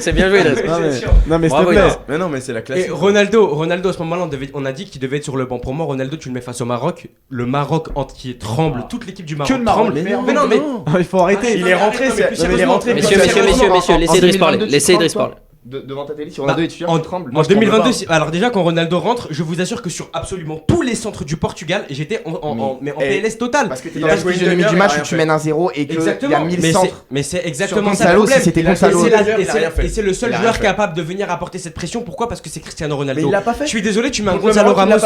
Non mais s'il te plaît. Non mais c'est la classique. Et Ronaldo à ce moment-là, on a dit qu'il devait être sur le banc. Pour moi, Ronaldo, tu le mets face au Maroc, le Maroc entier tremble, toute l'équipe du Maroc tremble. Mais non, il faut arrêter. Il est rentré, Messieurs, laissez Idriss parler. Devant ta télé, si Ronaldo est titulaire, tu trembles. En 2022, alors déjà quand Ronaldo rentre, je vous assure que sur absolument tous les centres du Portugal, j'étais en PLS total. Parce que t'es dans la physionomie du match où tu mènes 1-0 et qu'il y a 1000 centres. Mais c'est exactement ça le problème. Et c'est le seul joueur capable de venir apporter cette pression. Pourquoi ? Parce que c'est Cristiano Ronaldo. Mais il l'a pas fait. Je suis désolé, tu mets un Gonzalo Ramos.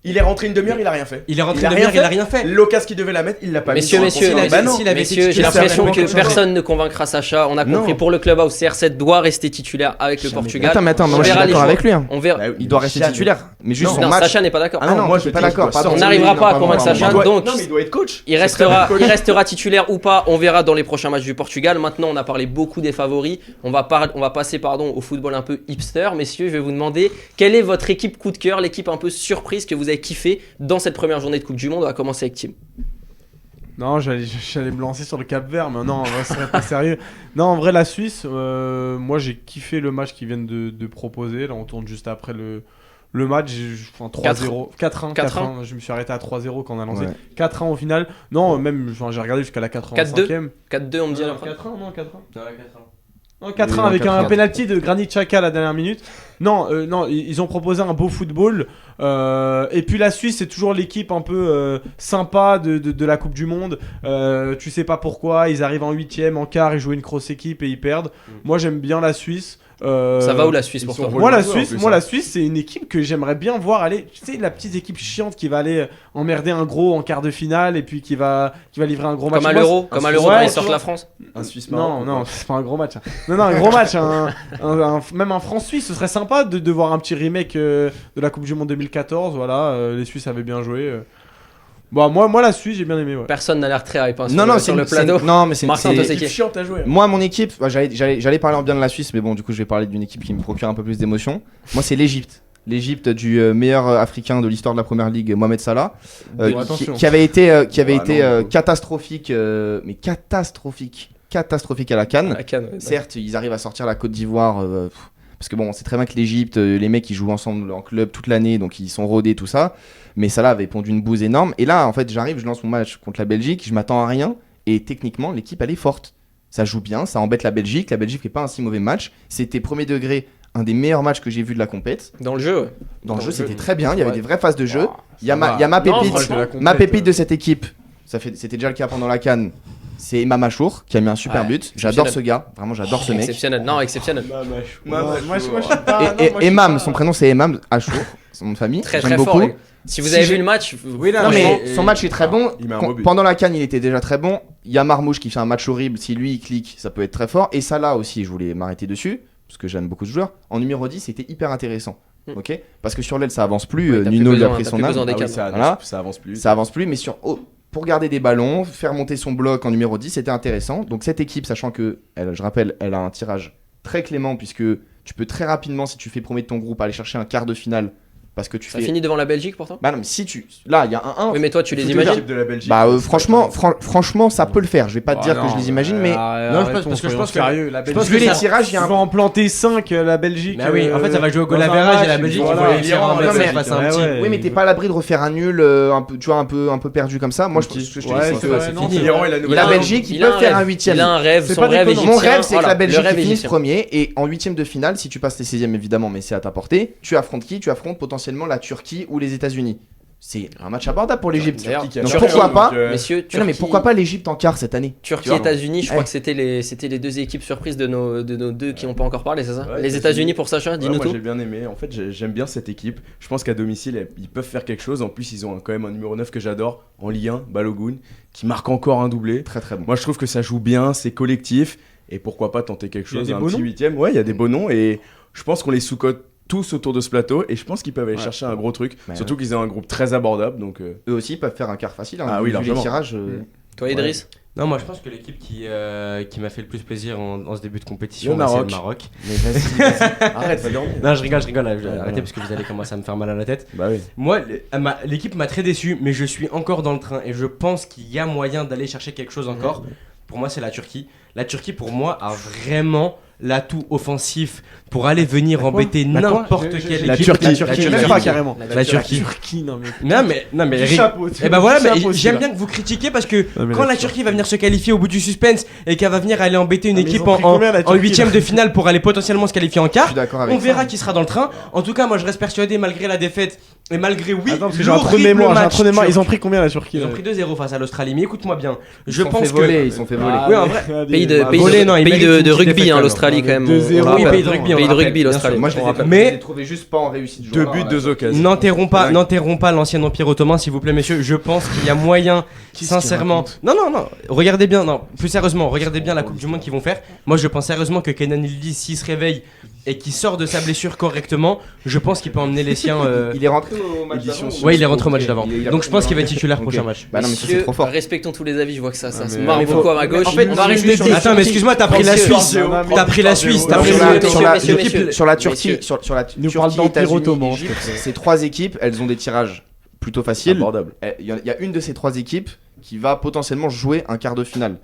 Il est rentré une demi-heure, il a rien fait. Il a rien fait. L'occasion qu'il devait la mettre, il l'a pas mis. Messieurs, j'ai l'impression que personne ne convaincra Sacha. On a compris pour le clubhouse, CR7 doit rester titulaire avec le Portugal. Attends, moi je suis d'accord avec lui. On verra. Il doit rester titulaire. Mais juste son match. Sacha n'est pas d'accord. Ah non, moi je suis pas d'accord. On n'arrivera pas à convaincre Sacha. Donc, non, mais il doit être coach. Il restera titulaire ou pas. On verra dans les prochains matchs du Portugal. Maintenant, on a parlé beaucoup des favoris. On va passer au football un peu hipster. Messieurs, je vais vous demander quelle est votre équipe coup de cœur, l'équipe un peu surprise que vous avez kiffé dans cette première journée de Coupe du Monde. On va commencer avec Tim. Non, j'allais me lancer sur le Cap-Vert, mais non, en vrai, ce serait pas sérieux. Non, en vrai, la Suisse, moi j'ai kiffé le match qu'ils viennent de proposer. Là, on tourne juste après le match. 3-0, 4-1. Je me suis arrêté à 3-0 quand on a lancé. Ouais. 4-1 au final. Non, même, j'ai regardé jusqu'à la 85e. 4-2, on me dit à la fin. 4-1, non, 4-1. Non, 4-1 avec un penalty de Granit Xhaka à la dernière minute. Non, ils ont proposé un beau football. Et puis la Suisse, c'est toujours l'équipe un peu sympa de la Coupe du Monde. Tu sais pas pourquoi, ils arrivent en 8ème, en quart, ils jouent une grosse équipe et ils perdent. Moi, j'aime bien la Suisse. Ça va où la Suisse pour toi ? Moi la Suisse c'est une équipe que j'aimerais bien voir aller, tu sais, la petite équipe chiante qui va aller emmerder un gros en quart de finale et puis qui va livrer un gros match comme à l'Euro quand ils sortent la France. Un Suisse non c'est pas un gros match. Non un gros match, même un France-Suisse, ce serait sympa de voir un petit remake de la Coupe du Monde 2014. Voilà, les Suisses avaient bien joué. Bon, moi la Suisse j'ai bien aimé. Ouais. Personne n'a l'air très hype sur le plateau. Non, mais c'est Martin, une équipe chiante à jouer. Moi mon équipe, j'allais parler en bien de la Suisse, mais bon du coup je vais parler d'une équipe qui me procure un peu plus d'émotion. Moi c'est l'Égypte. L'Égypte du meilleur africain de l'histoire de la première ligue, Mohamed Salah, qui avait été catastrophique, mais catastrophique à la CAN. Certes, ils arrivent à sortir la Côte d'Ivoire. Parce que bon, on sait très bien que l'Égypte, les mecs ils jouent ensemble en club toute l'année, donc ils sont rodés, tout ça. Mais Salah avait pondu une bouse énorme. Et là, en fait, je lance mon match contre la Belgique, je m'attends à rien. Et techniquement, l'équipe elle est forte. Ça joue bien, ça embête la Belgique. La Belgique fait pas un si mauvais match. C'était premier degré, un des meilleurs matchs que j'ai vu de la compète. Dans le jeu, c'était très bien. Il y avait des vraies phases de jeu. Il y a ma pépite de cette équipe. C'était déjà le cas pendant la CAN. C'est Imam Achour qui a mis un super but. J'adore ce gars, vraiment j'adore ce mec. Exceptionnel. Et Imam, son prénom c'est Imam Achour, son nom de famille. Très beaucoup. Fort. Si vous avez vu le match, son match est très bon. Pendant la CAN, il était déjà très bon. Il y a Marmouche qui fait un match horrible. Si lui il clique, ça peut être très fort. Et Salah aussi, je voulais m'arrêter dessus parce que j'aime beaucoup ce joueur. En numéro 10, c'était hyper intéressant. Ok, parce que sur l'aile ça avance plus. Nuno lui a pris son âme. Ça avance plus. Mais pour garder des ballons, faire monter son bloc en numéro 10, c'était intéressant. Donc cette équipe, sachant que, je rappelle, elle a un tirage très clément, puisque tu peux très rapidement, si tu fais premier de ton groupe, aller chercher un quart de finale. Parce que ça finit devant la Belgique pourtant. Bah non, mais si tu. Là, il y a un 1. Oui, mais toi, tu les imagines de la Belgique. Bah, franchement, ça peut le faire. Je vais pas te dire que je les imagine, mais. Non, parce que je pense que sérieux, la Belgique. Vu les tirages, il y a un. Ils vont en planter 5, la Belgique. Bah oui, en fait, ça va jouer au goal average et la Belgique, Oui, mais t'es pas à l'abri de refaire un nul, un peu, tu vois, un peu perdu comme ça. Moi, je te dis que c'est fini. La Belgique, ils peuvent faire un 8ème. Il a un rêve. Son rêve égyptien. Mon rêve, c'est que la Belgique finisse premier. Et en 8ème de finale, si tu passes les 16ème, évidemment, mais c'est à ta portée, tu affrontes qui ? Tu affrontes potentiellement la Turquie ou les États-Unis. C'est un match abordable pour l'Égypte. Donc pourquoi pas messieurs, non, mais pourquoi pas l'Égypte en quart cette année? Turquie, États-Unis, je crois que c'était les deux équipes surprises de nos deux qui n'ont pas encore parlé, c'est ça? Les États-Unis pour Sacha, dis-nous tout. Moi j'ai bien aimé. En fait, j'aime bien cette équipe. Je pense qu'à domicile, ils peuvent faire quelque chose. En plus, ils ont quand même un numéro 9 que j'adore en Ligue 1, Balogun, qui marque encore un doublé. Très très bon. Moi, je trouve que ça joue bien, c'est collectif. Et pourquoi pas tenter quelque chose, un petit 8ème. Ouais, il y a des beaux noms et je pense qu'on les sous-cote tous autour de ce plateau et je pense qu'ils peuvent aller chercher un gros truc, surtout qu'ils ont un groupe très abordable, donc eux aussi peuvent faire un quart facile, ah oui, largement. Les tirages, Toi Idriss? Non, moi je pense que l'équipe qui m'a fait le plus plaisir en ce début de compétition, c'est le Maroc. Mais vas-y. Arrête, va dormir. Non, je rigole, arrêtez parce que vous allez commencer à me faire mal à la tête. Bah oui. Moi, l'équipe m'a très déçu, mais je suis encore dans le train et je pense qu'il y a moyen d'aller chercher quelque chose encore. Pour moi, c'est la Turquie. La Turquie, pour moi, a vraiment l'atout offensif pour aller venir embêter n'importe quelle équipe. La Turquie, même pas carrément. La Turquie, non mais. Du chapeau, et bah voilà, mais j'aime bien que vous critiquiez parce que quand la Turquie va venir se qualifier au bout du suspense et qu'elle va venir aller embêter une équipe en 8ème de finale pour aller potentiellement se qualifier en quart, on verra qui sera dans le train. En tout cas, moi je reste persuadé malgré la défaite et malgré j'ai un trou de mémoire, ils ont pris combien la Turquie? Ils ont pris 2-0 face à l'Australie, mais écoute-moi bien, je pense ils sont fait voler. Oui, en vrai. Pays de rugby, l'Australie quand même. Oui, pays de rugby, l'Australie. Moi, je les trouvais juste pas en réussite. 2 buts, 2 occasions. N'enterrons pas l'ancien Empire ottoman, s'il vous plaît, messieurs. Je pense qu'il y a moyen, sincèrement. Non. Regardez bien, plus sérieusement, regardez bien la Coupe du Monde qu'ils vont faire. Moi, je pense sérieusement que Kenan Yildiz, s'il se réveille et qu'il sort de sa blessure correctement, je pense qu'il peut emmener les siens. Il est rentré au match d'avant. Ouais, il est rentré au match d'avant. Donc, je pense qu'il va être titulaire prochain match. Bah non, mais c'est trop fort. Respectons tous les avis. Je vois que ça se marre beaucoup à ma gauche. En fait, on va respecter. Attends, mais excuse-moi, t'as pris la Suisse. Sur la Turquie, nous parle d'Empire ottoman. Ces trois équipes, elles ont des tirages plutôt faciles. Abordable. Il y a une de ces trois équipes qui va potentiellement jouer un quart de finale,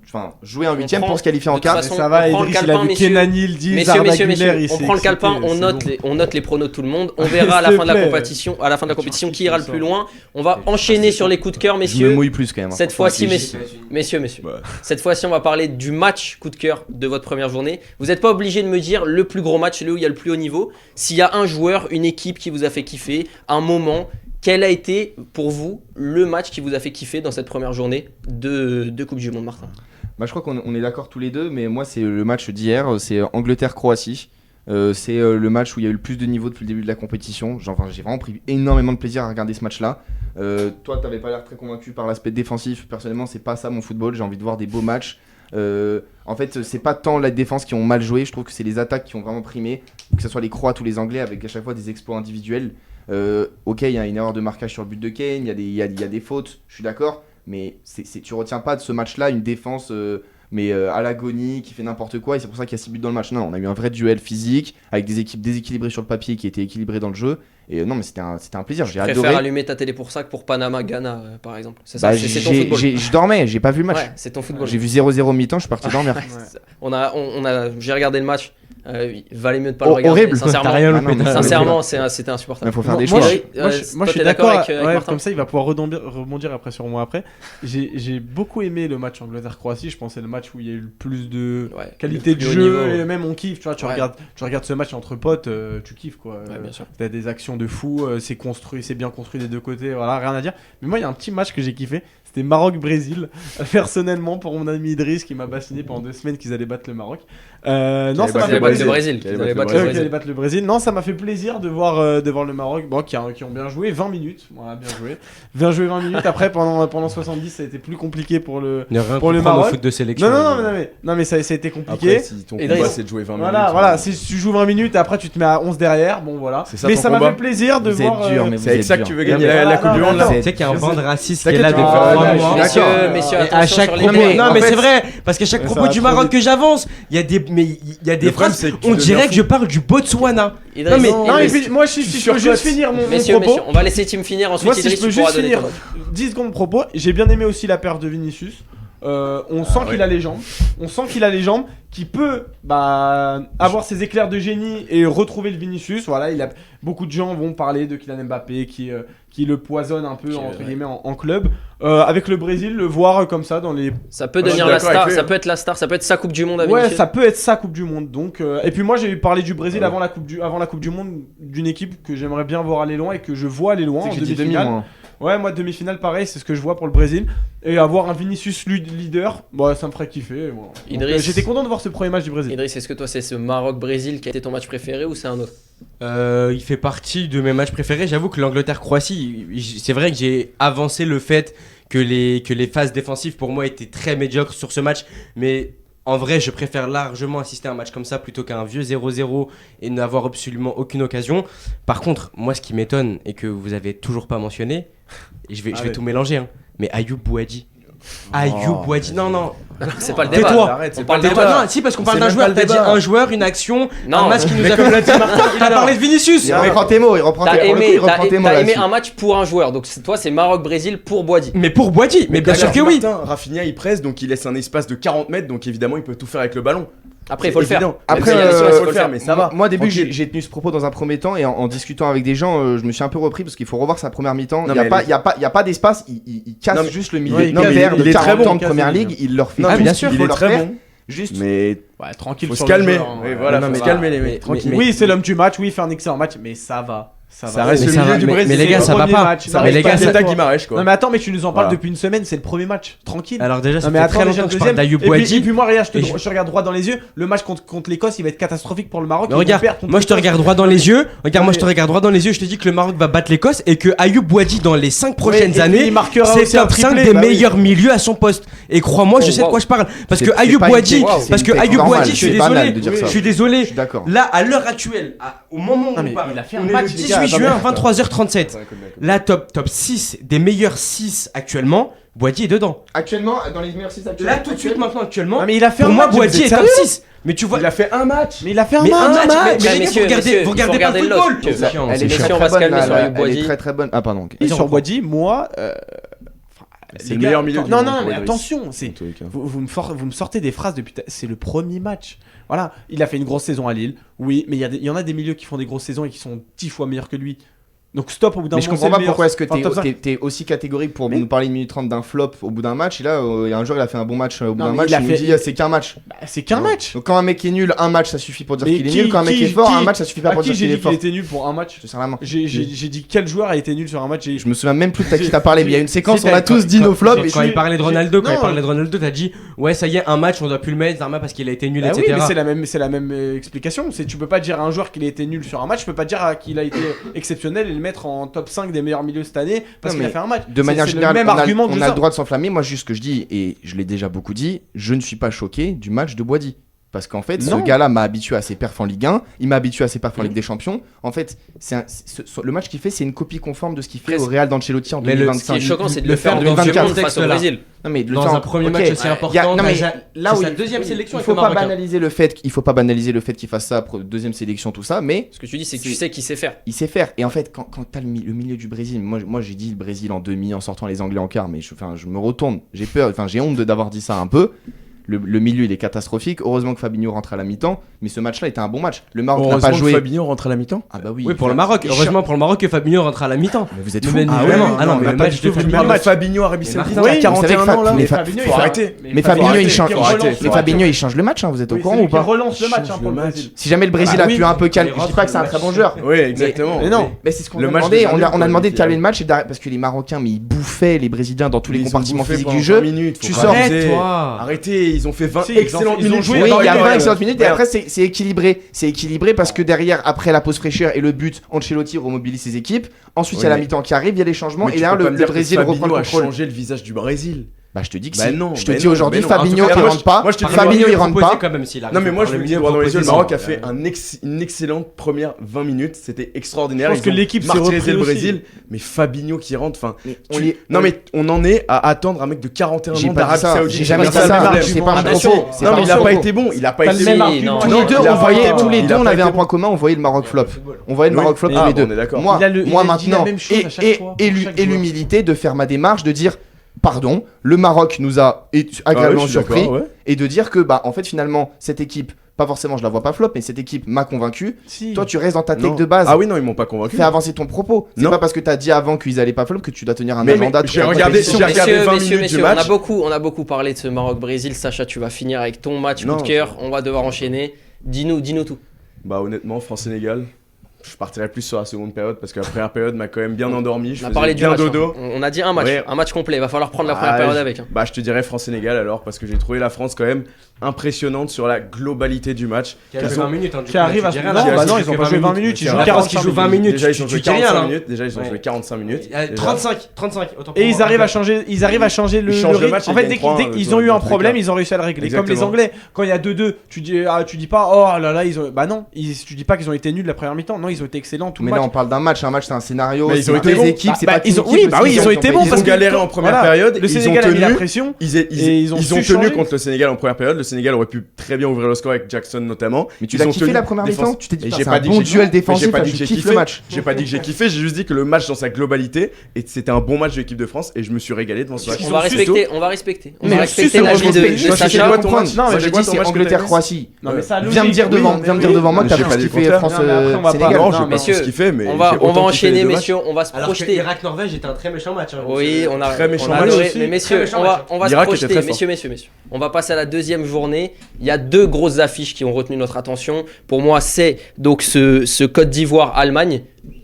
enfin jouer un 8ème pour se qualifier en quart. Ça va, Idriss, il a vu Kenan Yildiz, messieurs, on prend le calepin, on note les pronos de tout le monde, on verra à la fin de la compétition, qui ira le plus loin. On va enchaîner sur les coups de cœur, messieurs. Je me mouille plus quand même. Cette fois-ci, messieurs, cette fois-ci, on va parler du match coup de cœur de votre première journée. Vous n'êtes pas obligé de me dire le plus gros match, où il y a le plus haut niveau. S'il y a un joueur, une équipe qui vous a fait kiffer, un moment. Quel a été pour vous le match qui vous a fait kiffer dans cette première journée de Coupe du Monde, Martin? Je crois qu'on est d'accord tous les deux, mais moi c'est le match d'hier, c'est Angleterre-Croatie. C'est le match où il y a eu le plus de niveau depuis le début de la compétition. J'ai vraiment pris énormément de plaisir à regarder ce match-là. Toi, t'avais pas l'air très convaincu par l'aspect défensif. Personnellement, c'est pas ça mon football. J'ai envie de voir des beaux matchs. En fait, c'est pas tant la défense qui ont mal joué. Je trouve que c'est les attaques qui ont vraiment primé, que ce soit les Croates ou les Anglais, avec à chaque fois des exploits individuels. Ok, il y a une erreur de marquage sur le but de Kane, il y a des fautes, je suis d'accord, mais tu retiens pas de ce match-là une défense à l'agonie qui fait n'importe quoi, et c'est pour ça qu'il y a 6 buts dans le match. Non, on a eu un vrai duel physique avec des équipes déséquilibrées sur le papier qui étaient équilibrées dans le jeu, et non, mais c'était un plaisir. J'ai adoré. Je préfère allumer ta télé pour ça que pour Panama-Ghana par exemple. C'est ça, c'est ton football. Je dormais, j'ai pas vu le match. Ouais, c'est ton football. J'ai vu 0-0 mi-temps, je suis parti dormir. J'ai regardé le match. Valait mieux de pas le regarder. Horrible. Sincèrement, c'était insupportable. Il faut faire des choix. Moi, je suis d'accord avec Martin. Comme ça, il va pouvoir rebondir après sur moi après. J'ai beaucoup aimé le match Angleterre-Croatie. Je pense que c'est le match où il y a eu le plus de qualité de jeu et même on kiffe. Tu regardes ce match entre potes, tu kiffes quoi. T'as des actions de fou, c'est bien construit des deux côtés. Voilà, rien à dire. Mais moi, il y a un petit match que j'ai kiffé. C'était Maroc-Brésil, personnellement pour mon ami Idriss qui m'a bassiné pendant 2 semaines qu'ils allaient battre le Maroc. Non, ça m'a fait plaisir. Qui allait battre le Brésil. Non, ça m'a fait plaisir de voir le Maroc, qui ont bien joué 20 minutes. Voilà, bien joué 20 minutes. Après, pendant 70, ça a été plus compliqué pour le Maroc. Au foot de sélection. Non, mais ça a été compliqué. Après, si ton combat c'est de jouer 20 minutes. Voilà, si tu joues 20 minutes et après tu te mets à 11 derrière, bon voilà. Mais ça m'a fait plaisir de voir. C'est avec ça que tu veux gagner la Coupe du Monde là. Tu sais qu'il y a un vent de raciste qui est là depuis 3 mois. Messieurs, attention sur les Non, mais c'est vrai, parce qu'à chaque propos du Maroc que j'avance, il y a des phrases. On dirait que je parle du Botswana. Non, mais moi, si je peux juste finir mon propos. On va laisser Tim finir, ensuite Idriss, si je peux juste finir 10 secondes de propos. J'ai bien aimé aussi la paire de Vinicius. On sent qu'il a les jambes. Qui peut avoir ses éclairs de génie et retrouver le Vinicius. Voilà, beaucoup de gens vont parler de Kylian Mbappé qui le poisonne un peu entre guillemets en club. Avec le Brésil, le voir comme ça dans les. Ça peut devenir la star, ça peut être la star, ça peut être sa Coupe du Monde à Vinicius. Ouais, ça peut être sa Coupe du Monde. Donc, et puis moi j'ai parlé du Brésil avant la Coupe du Monde, d'une équipe que j'aimerais bien voir aller loin et que je vois aller loin en demi-finale. Ouais, moi demi-finale pareil, c'est ce que je vois pour le Brésil. Et avoir un Vinicius leader, ça me ferait kiffer. Voilà. Idriss, j'étais content de voir ce premier match du Brésil. Idriss, est-ce que toi c'est ce Maroc-Brésil qui a été ton match préféré ou c'est un autre? Il fait partie de mes matchs préférés. J'avoue que l'Angleterre-Croatie, c'est vrai que j'ai avancé le fait que les phases défensives pour moi étaient très médiocres sur ce match. Mais en vrai, je préfère largement assister à un match comme ça plutôt qu'à un vieux 0-0 et n'avoir absolument aucune occasion. Par contre, moi ce qui m'étonne et que vous avez toujours pas mentionné, et je vais tout mélanger, mais Ayoub Bouadji. Non, c'est pas le débat. Tais-toi. On parle de toi. Non, si, parce qu'on parle d'un joueur. T'as dit un joueur, une action, un match qui nous a fait. Il a parlé de Vinicius. Il reprend tes mots. T'as aimé un match pour un joueur. Donc toi, c'est Maroc-Brésil pour Bouadji. Mais pour Bouadji, mais bien sûr que oui. Rafinha, il presse, donc il laisse un espace de 40 mètres. Donc évidemment, il peut tout faire avec le ballon. Après, il faut le faire. Après, il faut le faire, mais ça va. Moi, au début, j'ai tenu ce propos dans un premier temps et en discutant avec des gens, je me suis un peu repris parce qu'il faut revoir sa première mi-temps. Il y a pas d'espace. Il casse juste le milieu de 40 ans de première ligue. Il leur fait. Bien sûr, il est très bon. Juste. Mais tranquille. Faut se calmer. Voilà, faut se calmer les mecs. Oui, c'est l'homme du match. Oui, il fait un excellent match, mais ça va. Ça reste le milieu du Brésil. Mais les gars, ça va pas. Mais les gars, c'est Guimaraes quoi. Non mais attends, mais tu nous en parles depuis une semaine, c'est le premier match, tranquille. Alors déjà, ça fait très longtemps que je parle d'Ayoub Bouadji. Et puis moi, regarde, je te regarde droit dans les yeux. Le match contre l'Écosse, il va être catastrophique pour le Maroc. Regarde, moi je te regarde droit dans les yeux. Regarde, moi je te regarde droit dans les yeux. Je te dis que le Maroc va battre l'Écosse et que Ayoub Bouadji dans les 5 prochaines années, c'est top 5 des meilleurs milieux à son poste. Et crois-moi, je sais de quoi je parle. Parce que Ayoub Bouadji, je suis désolé. Là, à l'heure actuelle, au moment où on parle, on est le 18 juin, 23h37. La top 6 des meilleurs 6 actuellement, Bouadji est dedans. Actuellement, dans les meilleurs 6 actuellement. Là, tout de suite, actuellement. Mais il a fait pour moi, Bouadji est top 6. Mais tu vois, il a fait un match. Mais il a fait un match. Mais vous regardez pas le football. Elle est très très bonne. Ah pardon. Et sur Bouadji, moi. C'est le meilleur milieu du monde. Non, mais attention, vous me sortez des phrases depuis. C'est le premier match. Voilà, il a fait une grosse saison à Lille. Oui, mais il y en a des milieux qui font des grosses saisons et qui sont 10 fois meilleurs que lui. Donc stop au bout d'un moment. Mais je comprends pas pourquoi est-ce que t'es aussi catégorique pour nous parler 1 minute 30 d'un flop au bout d'un match. Et là, il y a un joueur, il a fait un bon match au bout d'un match. Il nous dit c'est qu'un match. C'est qu'un match. Donc quand un mec est nul, un match ça suffit pour dire qu'il est nul. Quand un mec est fort, un match ça suffit pas pour dire qu'il est fort. J'ai dit qu'il était nul pour un match. J'ai dit quel joueur a été nul sur un match. Je me souviens même plus de qui t'as parlé. Mais il y a une séquence, on a tous dit nos flops. Quand il parlait de Ronaldo, t'as dit ouais ça y est, un match on doit plus le mettre parce qu'il a été nul, etc. Oui, mais c'est la même explication. Tu peux pas dire à un joueur qu'il a été nul sur un match. Tu peux pas dire qu'il a été exceptionnel et le mettre en top 5 des meilleurs milieux cette année parce qu'il a fait un match. De manière générale, on a le droit de s'enflammer. Moi, juste ce que je dis, et je l'ai déjà beaucoup dit, je ne suis pas choqué du match de Bouadji. Parce qu'en fait, ce gars-là m'a habitué à ses perfs en Ligue 1, il m'a habitué à ses perfs en Ligue des Champions. En fait, le match qu'il fait, c'est une copie conforme de ce qu'il fait au Real d'Ancelotti en 2025. Ce qui est choquant, c'est de le faire dans ce contexte au Brésil. Non, mais dans un premier match aussi important, là où sa deuxième sélection, il faut pas banaliser le fait qu'il fasse ça pour deuxième sélection, tout ça, mais ce que tu dis, c'est que tu sais qu'il sait faire. Il sait faire. Et en fait, quand t'as le milieu du Brésil, moi j'ai dit le Brésil en demi en sortant les Anglais en quart, mais je me retourne, j'ai peur, j'ai honte d'avoir dit ça un peu. Le milieu il est catastrophique. Heureusement que Fabinho rentre à la mi-temps, mais ce match-là était un bon match. Le Maroc n'a pas joué. Fabinho rentre à la mi-temps. Ah bah oui. Oui, pour le Maroc. Heureusement pour le Maroc que Fabinho rentre à la mi-temps. Mais vous êtes fous. Ah non, mais le match de Fabinho Arabie Saoudite. Oui, 41 ans là. Mais faut arrêter. Mais Fabinho il change. Mais Fabinho il change le match. Vous êtes au courant ou pas? Il relance le match pour le Brésil. Si jamais le Brésil a pu un peu calmer, je dis pas que c'est un très bon joueur. Oui, exactement. Mais non. Mais c'est ce qu'on a demandé. On a demandé de calmer le match parce que les Marocains, mais ils bouffaient les Brésiliens dans tous les compartiments physiques du jeu. Tu sors. Arrêtez. ils ont fait 20 excellentes minutes. Oui, il y a 20 excellentes minutes et après c'est équilibré. C'est équilibré parce que derrière, après la pause fraîcheur et le but, Ancelotti remobilise ses équipes. Ensuite, il y a la mi-temps qui arrive, il y a les changements et là le Brésil reprend le contrôle. A changé le visage du Brésil. Bah je te dis que je te dis aujourd'hui Fabinho qui rentre pas. Fabinho il rentre pas. Non mais moi je me dis droit dans les yeux, le Maroc a fait une excellente première 20 minutes, c'était extraordinaire. Je pense que l'équipe s'est reprise le Brésil, mais Fabinho qui rentre, enfin non mais on en est à attendre un mec de 41 ans d'Arabie Saoudite. J'ai jamais dit ça, c'est pas un propos. Non mais il a pas été bon, il a pas été bon. Tous les deux on avait un point commun, on voyait le Maroc flop. On voyait le Maroc flop tous les deux. Moi maintenant et l'humilité de faire ma démarche de dire pardon, le Maroc nous a agréablement surpris et de dire que en fait finalement cette équipe, pas forcément je la vois pas flop, mais cette équipe m'a convaincu. Toi tu restes dans ta tech de base. Ah oui non ils m'ont pas convaincu. Fais avancer ton propos. C'est pas parce que t'as dit avant qu'ils allaient pas flop que tu dois tenir un agenda. J'ai regardé 20 minutes du match. On a beaucoup parlé de ce Maroc-Brésil. Sacha, tu vas finir avec ton match coup de cœur. On va devoir enchaîner. Dis-nous tout. Bah honnêtement France-Sénégal. Je partirais plus sur la seconde période parce que la première période m'a quand même bien endormi. On a parlé du match. On a dit un match complet. Il va falloir prendre la première période avec. Bah, je te dirais France-Sénégal alors parce que j'ai trouvé la France quand même impressionnante sur la globalité du match. Qui a joué 20 minutes. Qui arrive à non, ils ont pas joué 20 minutes. Ils jouent 20 minutes. Déjà, ils ont joué 45 minutes. Déjà, ils ont joué 45 minutes. 35. Et ils arrivent à changer le rythme. En fait, dès qu'ils ont eu un problème, ils ont réussi à le régler. Comme les Anglais. Quand il y a 2-2, tu dis pas oh là là, ils ont. Bah non, tu dis pas qu'ils ont été nuls la première mi-temps. Non, ils ont été excellents tout le match. Mais là, on parle d'un match. Un match, c'est un scénario. Ils ont été bons. Équipes, c'est pas ils ont été bons parce qu'ils ont galéré en première période. Le Sénégal a mis la pression. Ils ont tenu contre le Sénégal en première période. Le Sénégal aurait pu très bien ouvrir le score avec Jackson notamment. Mais tu l'as kiffé la première mi-temps. Tu t'es dit c'est un bon duel défensif. J'ai pas dit que j'ai kiffé le match. J'ai pas dit que j'ai kiffé. J'ai juste dit que le match dans sa globalité et c'était un bon match de l'équipe de France et je me suis régalé devant ce match. On va respecter l'avis de Sacha. Non, mais j'ai dit c'est Angleterre-Croatie. Viens me dire devant moi que t'as pas kiffé France-Sénégal. Non, j'ai pas kiffé, mais on va enchaîner, messieurs. On va se projeter. Irak-Norvège était un très méchant match. Oui, on a très méchant match. Mais messieurs, on va se projeter. Messieurs, on va passer à la deuxième journée. Il y a deux grosses affiches qui ont retenu notre attention. Pour moi, c'est donc ce Côte d'Ivoire-Allemagne.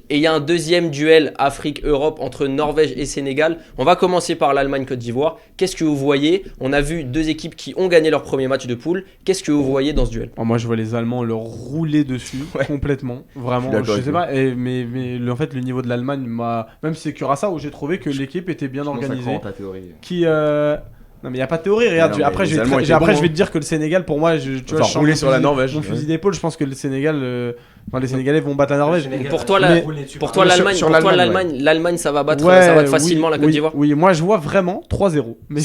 Et il y a un deuxième duel Afrique-Europe entre Norvège et Sénégal. On va commencer par l'Allemagne-Côte d'Ivoire. Qu'est-ce que vous voyez ? On a vu deux équipes qui ont gagné leur premier match de poule. Qu'est-ce que vous voyez dans ce duel ? Moi, je vois les Allemands leur rouler dessus complètement. Vraiment, je sais pas. Mais en fait, le niveau de l'Allemagne m'a. Même si c'est Curaçao où j'ai trouvé que l'équipe était bien organisée. Non mais il n'y a pas de théorie, regarde, après je vais te dire que le Sénégal pour moi, tu vois, je rouler sur la Norvège. Mon fusil d'épaule, je pense que le Sénégal, les Sénégalais vont battre la Norvège. Pour toi l'Allemagne ça va battre facilement la Côte d'Ivoire. Oui, moi je vois vraiment 3-0. Mais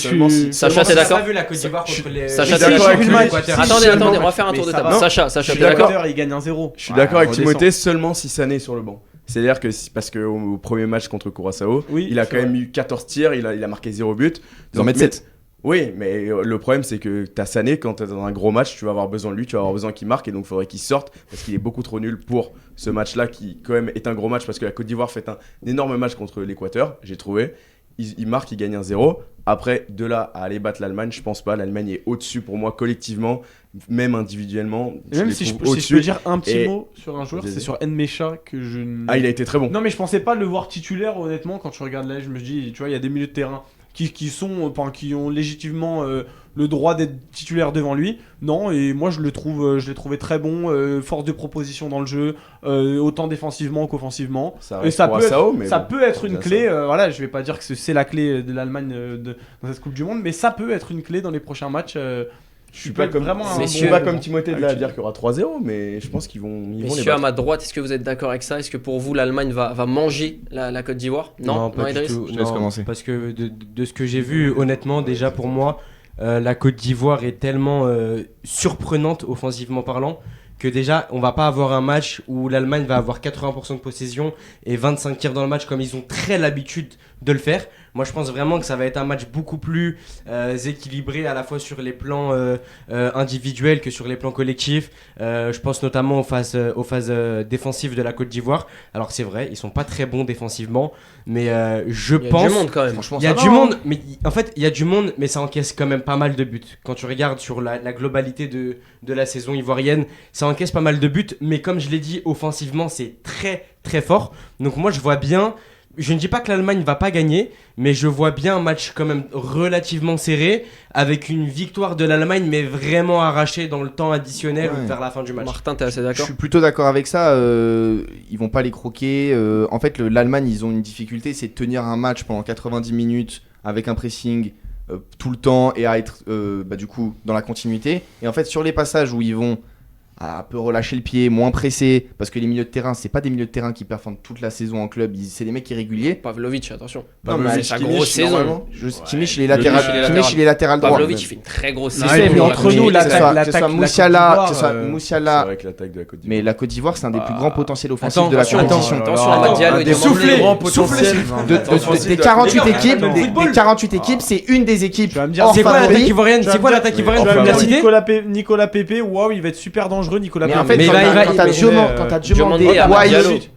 Sacha, t'es d'accord ? Vu la Côte d'Ivoire contre les. Sacha, t'es d'accord avec l'Équateur ? Attendez, on va faire un tour de table. Sacha, t'es d'accord ? Il gagne 1-0. Je suis d'accord avec Timothée, seulement si Sané est sur le banc. C'est-à-dire que parce qu'au premier match contre Curaçao, il a quand même eu 14 tirs, il a marqué 0 but. Ils en mettent 7. Oui, mais le problème c'est que t'as Sané, quand t'es dans un gros match, tu vas avoir besoin de lui, tu vas avoir besoin qu'il marque et donc il faudrait qu'il sorte parce qu'il est beaucoup trop nul pour ce match-là qui quand même est un gros match parce que la Côte d'Ivoire fait un énorme match contre l'Équateur, j'ai trouvé. Il marque, il gagne 1-0. Après, de là à aller battre l'Allemagne, je pense pas. L'Allemagne est au-dessus pour moi collectivement, même individuellement. Même si je peux dire un petit mot sur un joueur, c'est sur Nmecha que je. Ah, il a été très bon. Non, mais je pensais pas le voir titulaire honnêtement quand tu regardes là. Je me dis, tu vois, il y a des milieux de terrain qui ont légitimement le droit d'être titulaire devant lui. Non, et moi je l'ai trouvé très bon, force de proposition dans le jeu, autant défensivement qu'offensivement. Et ça peut être une clé. Voilà, je vais pas dire que c'est la clé de l'Allemagne dans cette Coupe du Monde, mais ça peut être une clé dans les prochains matchs. Je suis pas comme Timothée de là à dire qu'il y aura 3-0, mais je pense qu'ils vont Messieurs, à ma droite, est-ce que vous êtes d'accord avec ça ? Est-ce que pour vous l'Allemagne va manger la Côte d'Ivoire ? Non, pas du tout. Je laisse commencer. Parce que de ce que j'ai vu, honnêtement, déjà pour moi, la Côte d'Ivoire est tellement surprenante offensivement parlant que déjà on va pas avoir un match où l'Allemagne va avoir 80% de possession et 25 tirs dans le match comme ils ont très l'habitude de le faire. Moi je pense vraiment que ça va être un match beaucoup plus équilibré à la fois sur les plans individuels que sur les plans collectifs. Je pense notamment aux phases défensives de la Côte d'Ivoire. Alors c'est vrai, ils sont pas très bons défensivement, mais je pense... Il y a du monde quand même. Il y a du monde, mais en fait il y a du monde, mais ça encaisse quand même pas mal de buts. Quand tu regardes sur la globalité de la saison ivoirienne, ça encaisse pas mal de buts, mais comme je l'ai dit, offensivement c'est très très fort. Donc moi je vois bien je ne dis pas que l'Allemagne va pas gagner, mais je vois bien un match quand même relativement serré, avec une victoire de l'Allemagne, mais vraiment arrachée dans le temps additionnel ou vers la fin du match. Martin, t'es assez d'accord ? Je suis plutôt d'accord avec ça. Ils vont pas les croquer. En fait, l'Allemagne, ils ont une difficulté, c'est de tenir un match pendant 90 minutes avec un pressing tout le temps et à être du coup dans la continuité. Et en fait, sur les passages où ils vont un peu relâcher le pied, moins pressé, parce que les milieux de terrain, c'est pas des milieux de terrain qui performent toute la saison en club, c'est des mecs irréguliers. Pavlovic, attention. Non, mais c'est sa grosse saison. Kimmich, il est latéral droit. Pavlovic, il fait une très grosse saison. Mais entre nous, que ce soit Moussiala, C'est vrai que l'attaque de la Côte d'Ivoire. mais la Côte d'Ivoire, c'est un des plus grands potentiels offensifs de la compétition. Attention, Amad Diallo, il Des 48 équipes, c'est une des équipes. C'est quoi l'attaque ivoirienne ? C'est quoi l'attaque ivoirienne ? Tu vas me la citer ? Nicolas Pepe, waouh, il va être super dangereux, Nicolas Mais Pepe. en fait, quand t'as Diomandé,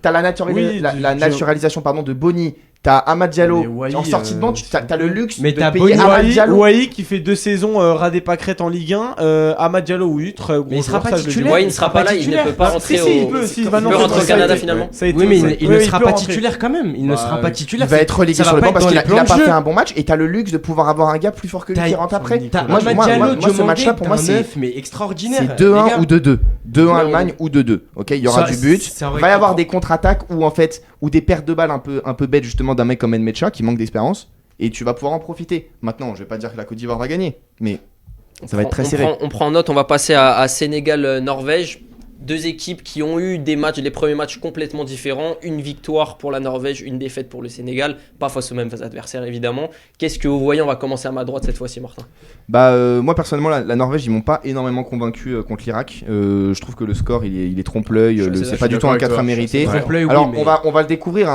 t'as la naturalisation de Boni, t'as Amad Diallo, en sortie de banc, t'as le luxe mais de payer Amad Diallo. Wai qui fait 2 saisons radé pâquerette en Ligue 1, Amad Diallo, oui, très gros. Mais il sera pas titulaire. Wai ne sera pas là, il ne peut pas rentrer il peut rentrer au Canada finalement. Oui, mais il ne sera pas titulaire quand même. Il ne sera pas titulaire. Il va être relégué sur le banc parce qu'il a pas fait un bon match et t'as le luxe de pouvoir avoir un gars plus fort que lui qui rentre après. Moi, ce match-là, pour moi, c'est extraordinaire. C'est 2-1 ou 2-2. 2-1 Allemagne ou 2-2. Ok, il y aura du but. Il va y avoir des contre-attaques ou des pertes de balles un peu bêtes justement d'un mec comme Nmecha qui manque d'expérience et tu vas pouvoir en profiter. Maintenant, je vais pas dire que la Côte d'Ivoire va gagner, mais ça va être très serré. On prend note, on va passer à Sénégal-Norvège. 2 équipes qui ont eu les premiers matchs complètement différents. Une victoire pour la Norvège, une défaite pour le Sénégal. Pas face aux mêmes adversaires évidemment. Qu'est-ce que vous voyez ? On va commencer à ma droite cette fois-ci, Martin. Moi personnellement, la Norvège, ils m'ont pas énormément convaincu contre l'Irak. Je trouve que le score, il est trompe-l'œil. C'est pas du tout un 4 mérité. Alors on va le découvrir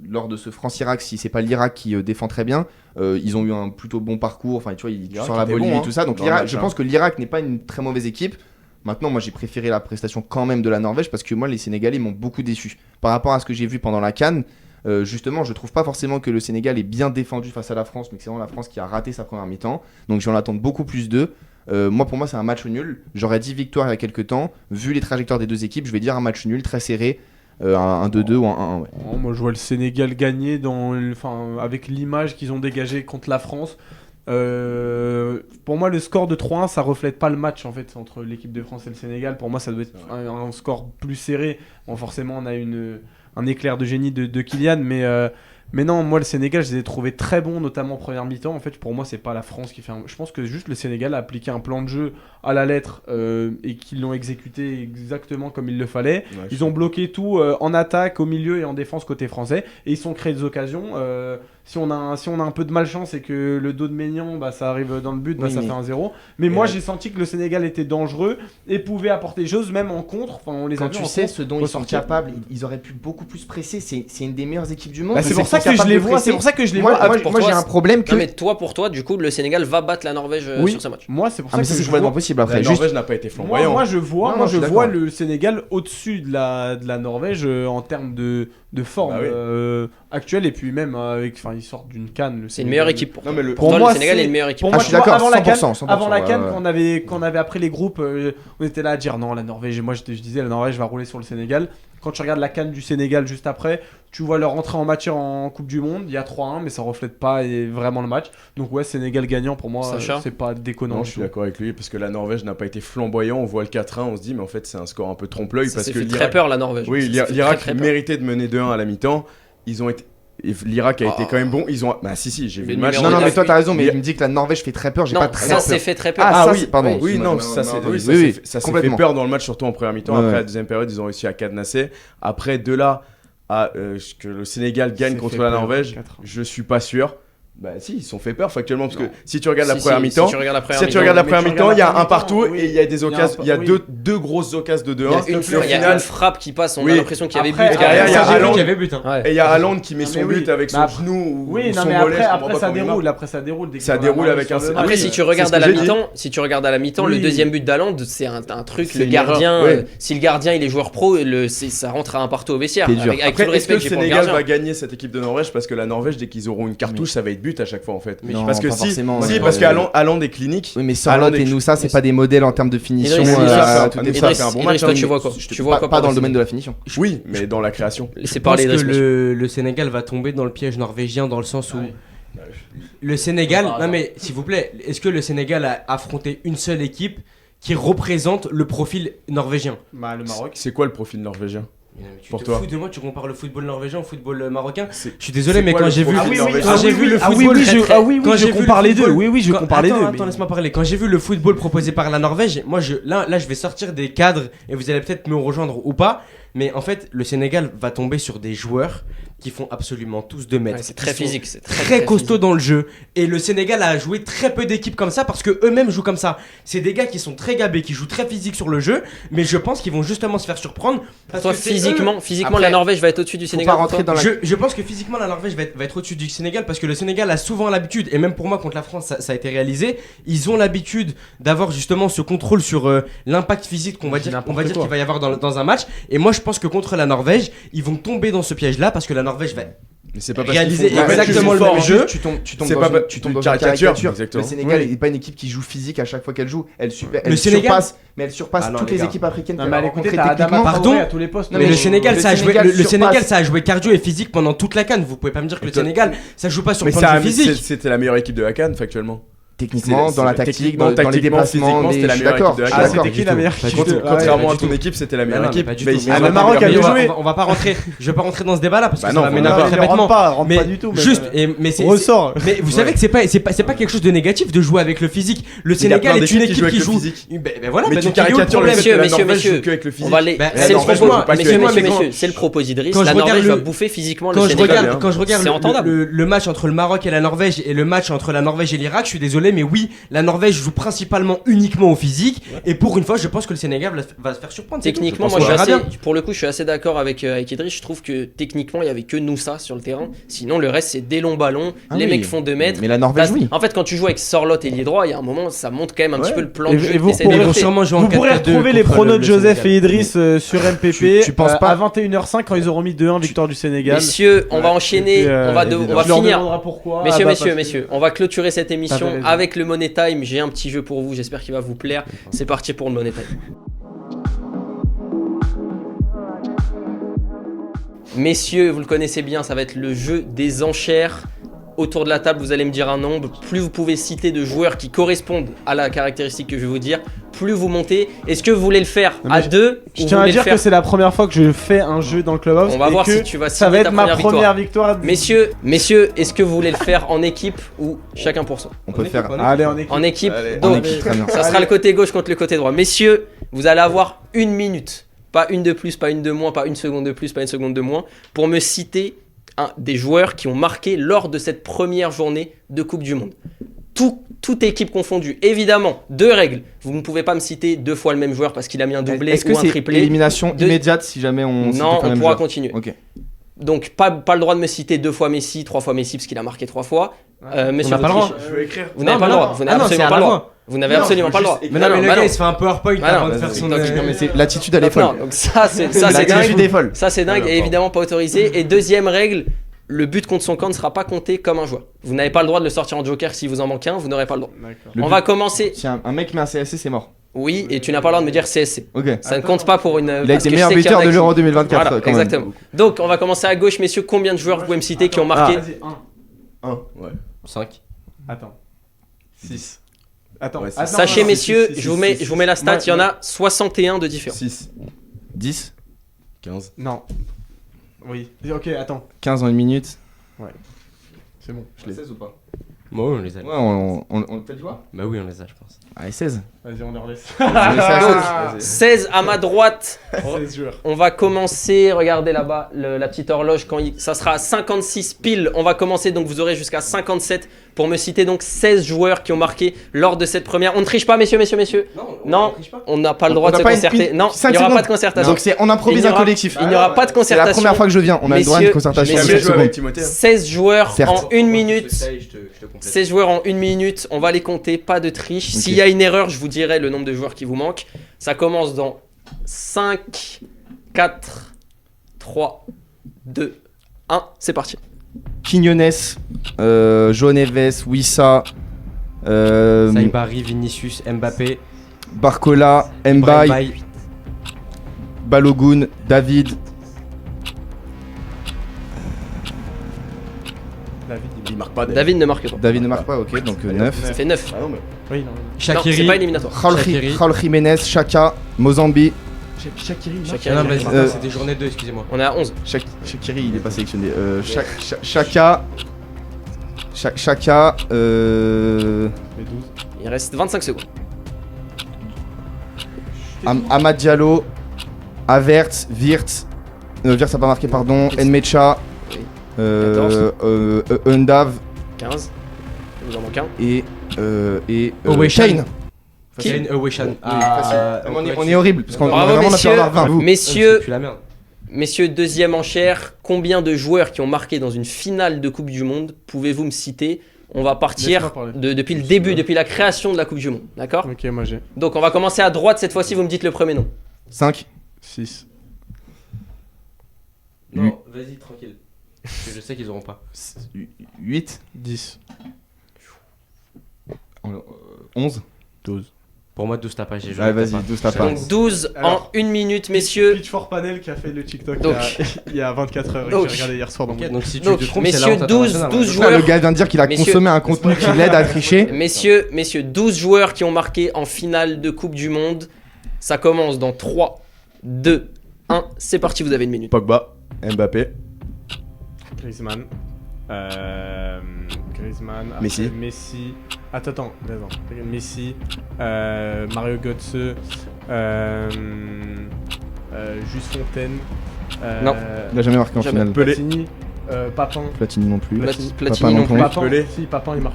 lors de ce France-Irak, si c'est pas l'Irak qui défend très bien. Ils ont eu un plutôt bon parcours. Enfin, tu vois, sur la Bolivie et tout ça. Donc je pense que l'Irak n'est pas une très mauvaise équipe. Maintenant, moi, j'ai préféré la prestation quand même de la Norvège parce que moi, les Sénégalais m'ont beaucoup déçu. Par rapport à ce que j'ai vu pendant la CAN, justement, je trouve pas forcément que le Sénégal est bien défendu face à la France, mais que c'est vraiment la France qui a raté sa première mi-temps. Donc, j'en attends beaucoup plus d'eux. Pour moi, c'est un match nul. J'aurais dit victoire il y a quelques temps. Vu les trajectoires des 2 équipes, je vais dire un match nul, très serré. Un 2-2 ou un 1-1. Ouais. Moi, je vois le Sénégal gagner avec l'image qu'ils ont dégagée contre la France. Pour moi, le score de 3-1, ça reflète pas le match en fait entre l'équipe de France et le Sénégal. Pour moi, ça doit être un score plus serré. Bon, forcément, on a un éclair de génie de Kylian, mais non, moi le Sénégal, je les ai trouvés très bons, notamment en première mi-temps. En fait, pour moi, c'est pas la France qui fait. Je pense que juste le Sénégal a appliqué un plan de jeu à la lettre et qu'ils l'ont exécuté exactement comme il le fallait. Ouais, ils ont bloqué tout en attaque, au milieu et en défense côté français, et ils sont créés des occasions. Si on a un peu de malchance et que le dos de Maignan, ça arrive dans le but, ça fait 1-0. Mais moi, j'ai senti que le Sénégal était dangereux et pouvait apporter des choses, même en contre. On les Quand a vus tu sais ce dont ils sont capables, ils auraient pu beaucoup plus presser. C'est une des meilleures équipes du monde. C'est pour ça que je les vois. C'est pour ça que je les vois. Moi, j'ai un problème que. Non, mais pour toi, du coup, le Sénégal va battre la Norvège sur ce match. Moi, c'est pour ça que c'est complètement possible. Après, la Norvège n'a pas été flamboyant. Moi, je vois le Sénégal au-dessus de la Norvège en termes de forme actuelle, et puis même ils sortent d'une CAN. C'est une meilleure équipe pour toi. Pour moi, le Sénégal est une meilleure équipe. Pour moi, je suis d'accord, avant la CAN, 100%, qu'on avait appris les groupes, on était là à dire non, la Norvège. Et moi, je disais la Norvège va rouler sur le Sénégal. Quand tu regardes la CAN du Sénégal juste après, tu vois leur entrée en matière en Coupe du Monde. Il y a 3-1, mais ça reflète pas vraiment le match. Donc ouais, Sénégal gagnant pour moi, c'est pas déconnant. Non, je suis d'accord avec lui parce que la Norvège n'a pas été flamboyant. On voit le 4-1, on se dit mais en fait c'est un score un peu trompe-l'œil parce que très peur la Norvège. Oui, l'Irak méritait de mener 2-1 à la mi-temps. Ils ont été. L'Irak a été quand même bon. Ils ont. J'ai vu le match. Non, mais toi t'as raison. Mais il me dit que la Norvège fait très peur. J'ai pas très peur. Ça s'est fait très peur. Pardon. Oui, non, ça s'est fait peur dans le match, surtout en première mi-temps. Après la deuxième période, ils ont réussi à cadenasser. Après, de là à que le Sénégal gagne contre la Norvège, je suis pas sûr. Si, ils se sont fait peur factuellement parce que si tu regardes la première mi-temps, il y a un partout et il y a des occasions, il y a deux grosses occasions de 2-1. Il y a une frappe qui passe, on a l'impression qu'il y avait but. Derrière, il y a Haaland qui avait but. Et il y a Haaland qui met son but avec son genou ou son mollet. Après ça déroule. Ça déroule avec un. Après, si tu regardes à la mi-temps, le deuxième but d'Haaland, c'est un truc. Le gardien, si le gardien il est joueur pro, ça rentre à un partout au vestiaire. Avec tout le respect que le Sénégal va gagner cette équipe de Norvège parce que la Norvège, dès qu'ils auront une cartouche, ça va être buts à chaque fois en fait. Non, parce que pas forcément, parce qu'Haaland est clinique. Oui, mais Sorloth et Nusa, c'est pas des modèles en termes de finition. Idriss, toi, tu vois quoi? Tu vois quoi pas dans le domaine de la finition. Oui, mais dans la création. C'est parler que le Sénégal va tomber dans le piège norvégien dans le sens où le Sénégal, non mais s'il vous plaît, est-ce que le Sénégal a affronté une seule équipe qui représente le profil norvégien? Bah, le Maroc. C'est quoi le profil norvégien? Pour toi, fous de moi, tu compares le football norvégien au football marocain. Je suis c'est désolé, mais quand j'ai vu, le football, je compare les deux. Oui, je compare les deux. Attends, laisse-moi parler. Quand j'ai vu le football proposé par la Norvège, moi, là, je vais sortir des cadres et vous allez peut-être me rejoindre ou pas. Mais en fait, le Sénégal va tomber sur des joueurs qui font absolument tous 2 mètres. C'est très physique, c'est très costaud dans le jeu. Et le Sénégal a joué très peu d'équipes comme ça parce que eux-mêmes jouent comme ça. C'est des gars qui sont très gabés, qui jouent très physique sur le jeu, mais je pense qu'ils vont justement se faire surprendre. Parce toi, que physiquement, Après, la Norvège va être au-dessus du Sénégal. Je pense que physiquement, la Norvège va être au-dessus du Sénégal parce que le Sénégal a souvent l'habitude, et même pour moi contre la France, ça a été réalisé. Ils ont l'habitude d'avoir justement ce contrôle sur l'impact physique qu'on va dire qu'il va y avoir dans un match. Et moi, je pense que contre la Norvège, ils vont tomber dans ce piège-là parce que la Norvège va mais c'est pas réaliser exactement le même jeu. Tu tombes dans une caricature. Le Sénégal n'est pas une équipe qui joue physique à chaque fois qu'elle joue. Elle surpasse toutes les équipes africaines. Pardon. À tous les postes. Mais le Sénégal, ça a joué cardio et physique pendant toute la CAN. Vous pouvez pas me dire que le Sénégal, ça joue pas sur le plan de physique. C'était la meilleure équipe de la CAN factuellement. Techniquement, dans la tactique, dans les déplacements, c'était la meilleure équipe de la CAN. C'était qui la meilleure équipe? Contrairement à ton équipe, c'était la meilleure équipe. Le Maroc a bien joué. On va pas rentrer. Je vais pas rentrer dans ce débat là parce que ça va mais m'énerver très bêtement. Rentre pas du tout. Juste, mais c'est ressort. Mais vous savez que c'est pas quelque chose de négatif de jouer avec le physique. Le Sénégal est une équipe qui joue. Ben voilà. Mais tu caricatures le fait que la Norvège joue que avec le physique. C'est le propos d'Idriss. La Norvège va bouffer physiquement le Sénégal. Quand je regarde le match entre le Maroc et la Norvège et le match entre la Norvège et l'Irak, je suis désolé, mais oui, la Norvège joue principalement uniquement au physique et pour une fois je pense que le Sénégal va se faire surprendre. Techniquement moi je suis assez d'accord avec Idriss. Je trouve que techniquement il y avait que Nusa sur le terrain, sinon le reste c'est des longs ballons, les mecs font 2 mètres. Mais la Norvège oui. En fait quand tu joues avec Sorloth et ailier droit, il y a un moment ça monte quand même un petit peu le plan de jeu. Vous pourrez retrouver les pronos de Joseph et Idriss sur MPP. Tu penses pas à 21h05 quand ils auront mis 2-1 victoire du Sénégal. Messieurs, on va enchaîner, on va finir. Messieurs, on va clôturer cette émission avec le Money Time. J'ai un petit jeu pour vous, j'espère qu'il va vous plaire. C'est parti pour le Money Time. Messieurs, vous le connaissez bien, ça va être le jeu des enchères. Autour de la table, vous allez me dire un nombre. Plus vous pouvez citer de joueurs qui correspondent à la caractéristique que je vais vous dire, plus vous montez. Est-ce que vous voulez le faire à 2 Je tiens à dire que c'est la première fois que je fais un jeu dans le Clubhouse. On va voir si tu vas ça va être ma première victoire. Messieurs, est-ce que vous voulez le faire en équipe ou chacun pour soi? On peut le faire. Allez, en équipe. En équipe. Allez, donc, ça sera le côté gauche contre le côté droit. Messieurs, vous allez avoir 1 minute. Pas une de plus, pas une de moins, pas une seconde de plus, pas une seconde de moins. Pour me citer des joueurs qui ont marqué lors de cette première journée de Coupe du Monde. Toute équipe confondue. Évidemment, 2 règles. Vous ne pouvez pas me citer 2 fois le même joueur parce qu'il a mis un doublé ou un triplé. Est-ce que c'est élimination immédiate si jamais on... Non, on pourra continuer. Ok. Donc pas le droit de me citer 2 fois Messi, 3 fois Messi parce qu'il a marqué 3 fois. Monsieur, on n'a pas le droit. Je vais écrire. Vous n'avez pas le droit. Vous n'avez absolument pas le droit. Vous n'avez absolument pas le droit. Mais non, mais le gars il se fait un PowerPoint avant de faire son. Non, mais c'est l'attitude elle est folle. Donc ça c'est dingue. Ça c'est dingue et évidemment pas autorisé. Et deuxième règle, le but contre son camp ne sera pas compté comme un joueur. Vous n'avez pas le droit de le sortir en joker si vous en manquez un, vous n'aurez pas le droit. On va commencer. Si un mec met un CSC, c'est mort. Oui, et tu n'as pas le droit de me dire CSC. Ok. Ça ne compte pas pour une. Il a été meilleur buteur de l'Euro 2024. Voilà, exactement. Donc on va commencer à gauche, messieurs. Combien de joueurs vous pouvez me citer qui ont marqué? 1. Ouais. 5. Attends. 6. Attends. Sachez, messieurs, je vous mets la stat. Il y en a 61 de différents. 6. 10. 15. Non. Oui. Ok, attends. 15 en 1 minute. Ouais. C'est bon. Je les 16 ou pas? Bah oui, on les a. Ouais, on fait le joueur? Bah oui, on les a, je pense. Allez, 16. Vas-y, on leur laisse. 16 à ma droite. 16 joueurs. On va commencer, regardez là-bas, la petite horloge, ça sera à 56 pile. On va commencer, donc vous aurez jusqu'à 57 pour me citer donc 16 joueurs qui ont marqué lors de cette première. On ne triche pas, messieurs. Non, on n'a pas le droit de se concerter. Non, il n'y aura pas de concertation. Donc on improvise un collectif. Il n'y aura pas de concertation. C'est la première fois que je viens, on a le droit de concertation. 16 joueurs en 1 minute. 16 joueurs en 1 minute, on va les compter, pas de triche. Okay. S'il y a une erreur, je vous dirai le nombre de joueurs qui vous manquent. Ça commence dans 5, 4, 3, 2, 1, c'est parti. Quinones, João Neves, Wissa, Saïbari, Vinicius, Mbappé, Barcola, Mbaye, Mbaye, Balogun, David. Il marque pas. David ne marque pas. David ne marque pas, ok, donc 9. Ça fait 9. Ah non, mais. Oui, non. Non, c'est pas éliminatoire. Raul Jiménez, Chaka, Mozambi. Shaqiri. Shaqiri. Non, vas-y, c'était journée 2, excusez-moi. On est à 11. Shaqiri, il est pas sélectionné. Chaka. Chaka. Les 12. Il reste 25 secondes. Amad Diallo. Avertz, Wirtz. Wirtz a pas marqué, pardon. Nmecha. Undav. 15. Il vous en manque un. Et Oweshan. Kane. Kane, Oweshan. On est horrible parce qu'on Bravo, vraiment messieurs. a 20. Messieurs, C'est plus la merde. Messieurs, deuxième enchère. Combien de joueurs qui ont marqué dans une finale de Coupe du Monde pouvez-vous me citer? On va partir Laisse-moi parler. depuis le début, depuis la création de la Coupe du Monde. D'accord? Ok, moi j'ai Donc on va commencer à droite cette fois-ci. Vous me dites le premier nom. 5. 6. Non, vas-y, tranquille. Parce que je sais qu'ils auront pas. 8. 10. 11. 12. Pour moi, 12 t'as pas. J'ai Ouais, vas-y, 12 t'as pas. Donc 12 Alors, en 1 minute, messieurs. Pitch for Panel qui a fait le TikTok Donc. il y a 24 heures et que Donc. j'ai regardé hier soir dans mon. Donc si tu Donc, te trompes, messieurs, c'est la honte 12 internationale. joueurs. Le gars vient de dire qu'il a Messieurs. consommé un contenu qui l'aide à tricher. Messieurs, 12 joueurs qui ont marqué en finale de Coupe du Monde. Ça commence dans 3, 2, 1. C'est parti, vous avez une minute. Pogba, Mbappé, Griezmann. Griezmann. après Messi. Messi. Attends. Messi. Mario Götze. Juste Fontaine. Non. Il a jamais marqué en Jamais. finale. Pelé. Platini. Papin. Platini non plus. Platini Papin non plus. Papin. Pelé. Si, Papin il marque.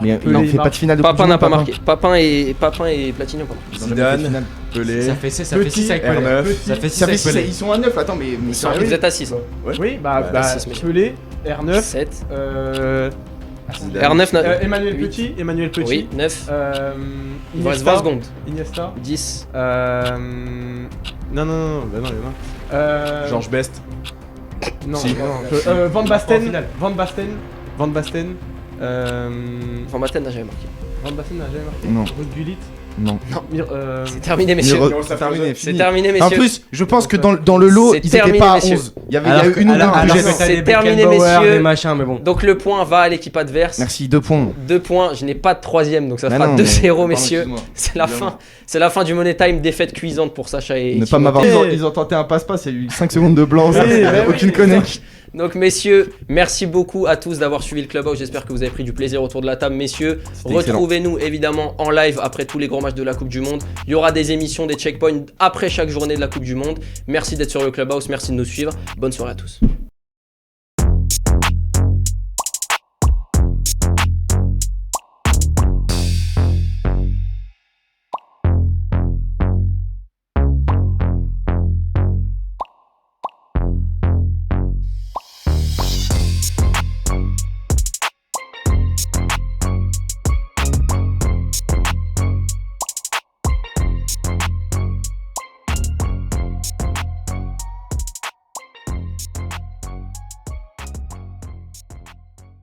Mais Pelé, il fait pas de finale de Coupe Papin du n'a Monde, pas marqué. Papin et Platini ont pas marqué. Ils ont jamais fait de Zidane. finale. Pelé. Ça fait 6 avec Pelé. R9. Ça fait 6 Ça fait avec 6, Pelé. ils sont à 9, attends, mais Vous êtes à 6. Ouais. Oui, bah, six, messieurs. Pelé, R9. 7. Zidane. R9 n'a. Emmanuel Huit. Petit. Oui, 9. Il vous reste Iniesta. 20 secondes. Iniesta. 10. Non, bah non, il y en a. Georges Best. Non, Si. non. Van En Basten. finale. Van Basten. Van Basten n'a jamais marqué. Van Basten n'a jamais marqué. Non. Ruud Gullit. Non. C'est terminé, messieurs. C'est terminé. C'est terminé, En messieurs. plus, je pense que dans le lot, C'est ils étaient terminé, pas à messieurs. 11. Il y a eu une ou deux alors plus que gênantes. c'est c'est terminé, terminé, messieurs. messieurs. Machin, mais bon. Donc le point va à l'équipe adverse. Merci, 2 points. 2 points. Je n'ai pas de troisième, donc ça Mais fera non, 2-0, pardon, messieurs. excuse-moi. C'est la fin. C'est la fin du Money Time. Défaite cuisante pour Sacha et Ne pas Timothée. m'avoir. Ils ont tenté un passe-passe, il y a eu 5 secondes de blanc, Oui, aucune oui. connexion. Donc messieurs, merci beaucoup à tous d'avoir suivi le Clubhouse. J'espère que vous avez pris du plaisir autour de la table, messieurs. C'était Retrouvez-nous évidemment en live après tous les grands matchs de la Coupe du Monde. Il y aura des émissions, des checkpoints après chaque journée de la Coupe du Monde. Merci d'être sur le Clubhouse, merci de nous suivre. Bonne soirée à tous.